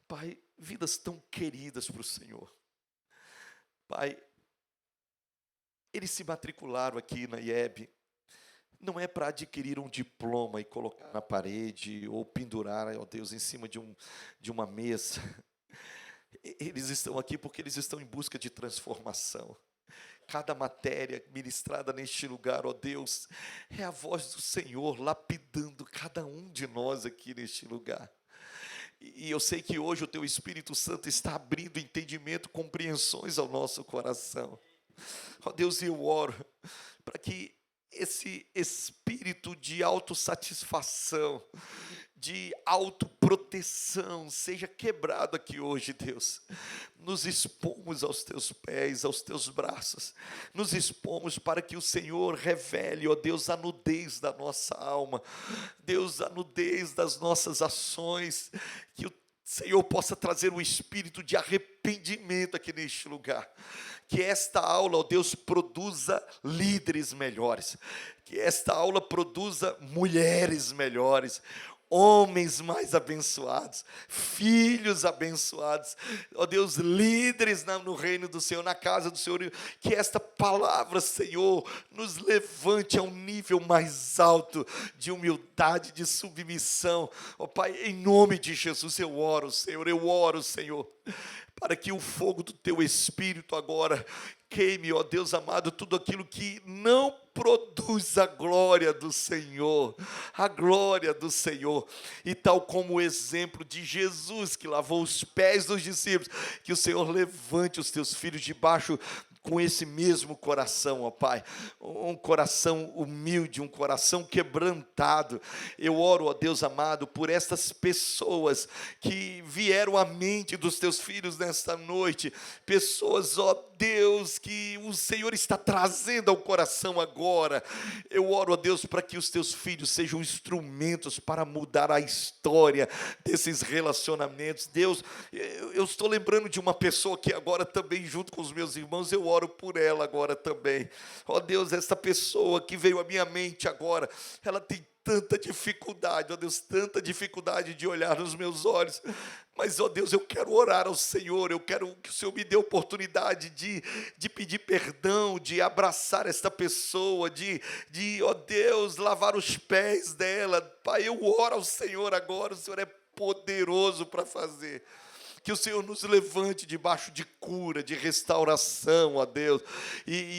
Pai, vidas tão queridas para o Senhor. Pai, eles se matricularam aqui na IEB. Não é para adquirir um diploma e colocar na parede ou pendurar, ó Deus, em cima de uma mesa. Eles estão aqui porque eles estão em busca de transformação. Cada matéria ministrada neste lugar, ó Deus, é a voz do Senhor lapidando cada um de nós aqui neste lugar. E eu sei que hoje o Teu Espírito Santo está abrindo entendimento, compreensões ao nosso coração. Ó Deus, eu oro para que esse espírito de autossatisfação, de autoproteção seja quebrado aqui hoje, Deus. Nos expomos aos Teus pés, aos Teus braços. Nos expomos para que o Senhor revele, ó Deus, a nudez da nossa alma. Deus, a nudez das nossas ações. Que o Senhor possa trazer um espírito de arrependimento aqui neste lugar. Que esta aula, ó Deus, produza líderes melhores. Que esta aula produza mulheres melhores. Homens mais abençoados, filhos abençoados, ó Deus, líderes no reino do Senhor, na casa do Senhor, que esta palavra, Senhor, nos levante a um nível mais alto de humildade, de submissão, ó Pai, em nome de Jesus eu oro, Senhor, para que o fogo do Teu Espírito agora queime, ó Deus amado, tudo aquilo que não produz a glória do Senhor, e tal como o exemplo de Jesus, que lavou os pés dos discípulos, que o Senhor levante os Teus filhos debaixo com esse mesmo coração, ó Pai, um coração humilde, um coração quebrantado. Eu oro, ó Deus amado, por estas pessoas que vieram à mente dos Teus filhos nesta noite, pessoas, ó Deus, que o Senhor está trazendo ao coração agora. Eu oro, ó Deus, para que os Teus filhos sejam instrumentos para mudar a história desses relacionamentos. Deus, eu estou lembrando de uma pessoa que agora também, junto com os meus irmãos, eu oro por ela agora também. Ó Deus, essa pessoa que veio à minha mente agora, ela tem tanta dificuldade, ó Deus, tanta dificuldade de olhar nos meus olhos, mas, ó Deus, eu quero orar ao Senhor, eu quero que o Senhor me dê a oportunidade de pedir perdão, de abraçar esta pessoa, ó Deus, lavar os pés dela. Pai, eu oro ao Senhor agora, o Senhor é poderoso para fazer. Que o Senhor nos levante debaixo de cura, de restauração, ó Deus.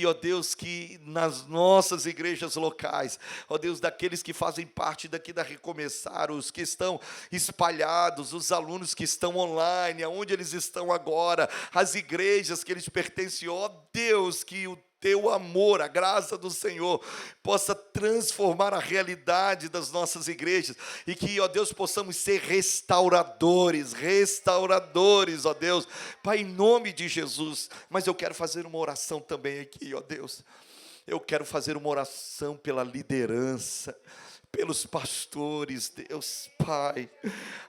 Ó Deus, que nas nossas igrejas locais, ó Deus, daqueles que fazem parte daqui da Recomeçar, os que estão espalhados, os alunos que estão online, aonde eles estão agora, as igrejas que eles pertencem, ó Deus, que o Teu amor, a graça do Senhor possa transformar a realidade das nossas igrejas e que, ó Deus, possamos ser restauradores, ó Deus, Pai, em nome de Jesus. Mas eu quero fazer uma oração também aqui, ó Deus. Eu quero fazer uma oração pela liderança, pelos pastores, Deus, Pai.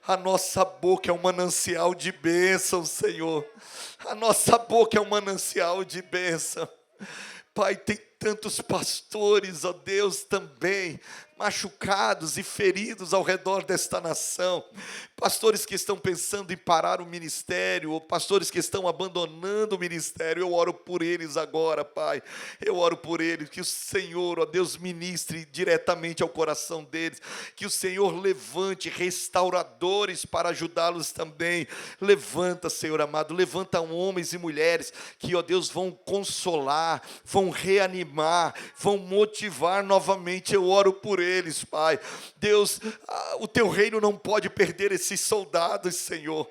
A nossa boca é um manancial de bênção, Senhor. A nossa boca é um manancial de bênção. Pai, tem tantos pastores, ó Deus, também machucados e feridos ao redor desta nação, pastores que estão pensando em parar o ministério, ou pastores que estão abandonando o ministério. Eu oro por eles agora, Pai, eu oro por eles, que o Senhor, ó Deus, ministre diretamente ao coração deles, que o Senhor levante restauradores para ajudá-los também. Levanta, Senhor amado, levanta homens e mulheres que, ó Deus, vão consolar, vão reanimar, vão motivar novamente. Eu oro por eles, Pai. Deus, o Teu reino não pode perder esses soldados, Senhor.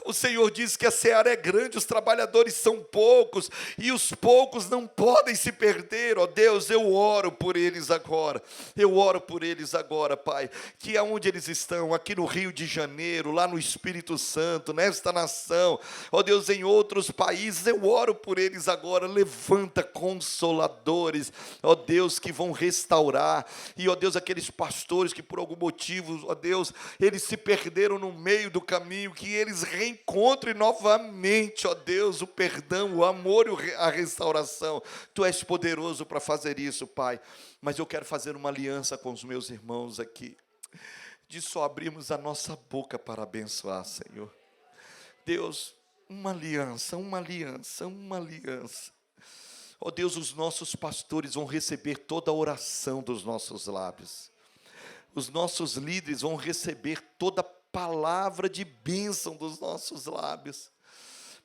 O Senhor diz que a seara é grande, os trabalhadores são poucos, e os poucos não podem se perder, ó Deus. Eu oro por eles agora, Pai, que aonde eles estão, aqui no Rio de Janeiro, lá no Espírito Santo, nesta nação, ó Deus, em outros países, eu oro por eles agora. Levanta consoladores, ó Deus, que vão restaurar, e ó Deus, aqueles pastores que por algum motivo, ó Deus, eles se perderam no meio do caminho, que eles reencontrem novamente, ó Deus, o perdão, o amor e a restauração. Tu és poderoso para fazer isso, Pai. Mas eu quero fazer uma aliança com os meus irmãos aqui, de só abrirmos a nossa boca para abençoar, Senhor. Deus, uma aliança. Ó Deus, os nossos pastores vão receber toda a oração dos nossos lábios. Os nossos líderes vão receber toda a palavra de bênção dos nossos lábios.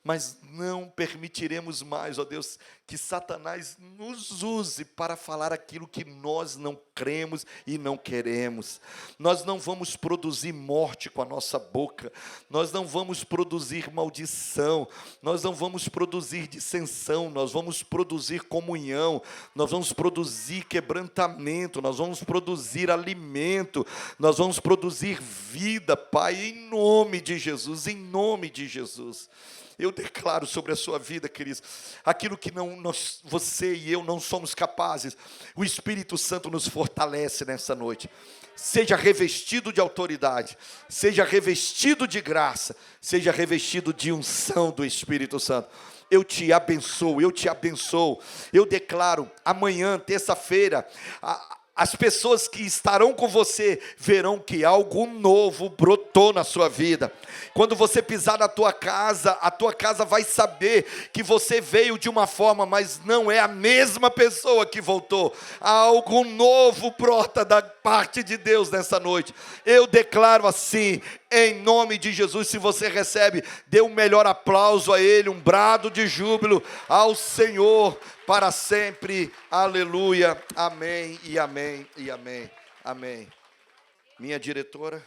mas não permitiremos mais, ó Deus, que Satanás nos use para falar aquilo que nós não cremos e não queremos. Nós não vamos produzir morte com a nossa boca, nós não vamos produzir maldição, nós não vamos produzir dissensão, nós vamos produzir comunhão, nós vamos produzir quebrantamento, nós vamos produzir alimento, nós vamos produzir vida, Pai, em nome de Jesus, em nome de Jesus. Eu declaro sobre a sua vida, queridos, aquilo que você e eu não somos capazes, o Espírito Santo nos fortalece nessa noite. Seja revestido de autoridade, seja revestido de graça, seja revestido de unção do Espírito Santo. Eu te abençoo, eu te abençoo. Eu declaro, amanhã, terça-feira, as pessoas que estarão com você verão que algo novo brotou na sua vida. Quando você pisar na tua casa, a tua casa vai saber que você veio de uma forma, mas não é a mesma pessoa que voltou. Algo novo brota da parte de Deus nessa noite. Eu declaro assim, em nome de Jesus. Se você recebe, dê um melhor aplauso a Ele, um brado de júbilo ao Senhor para sempre. Aleluia, amém e amém e amém, amém. Minha diretora,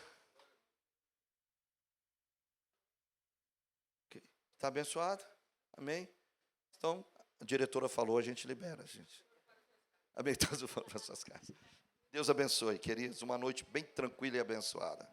está abençoada? Amém? Então, a diretora falou, a gente libera, gente. Amém, todos vão para suas casas. Deus abençoe, queridos, uma noite bem tranquila e abençoada.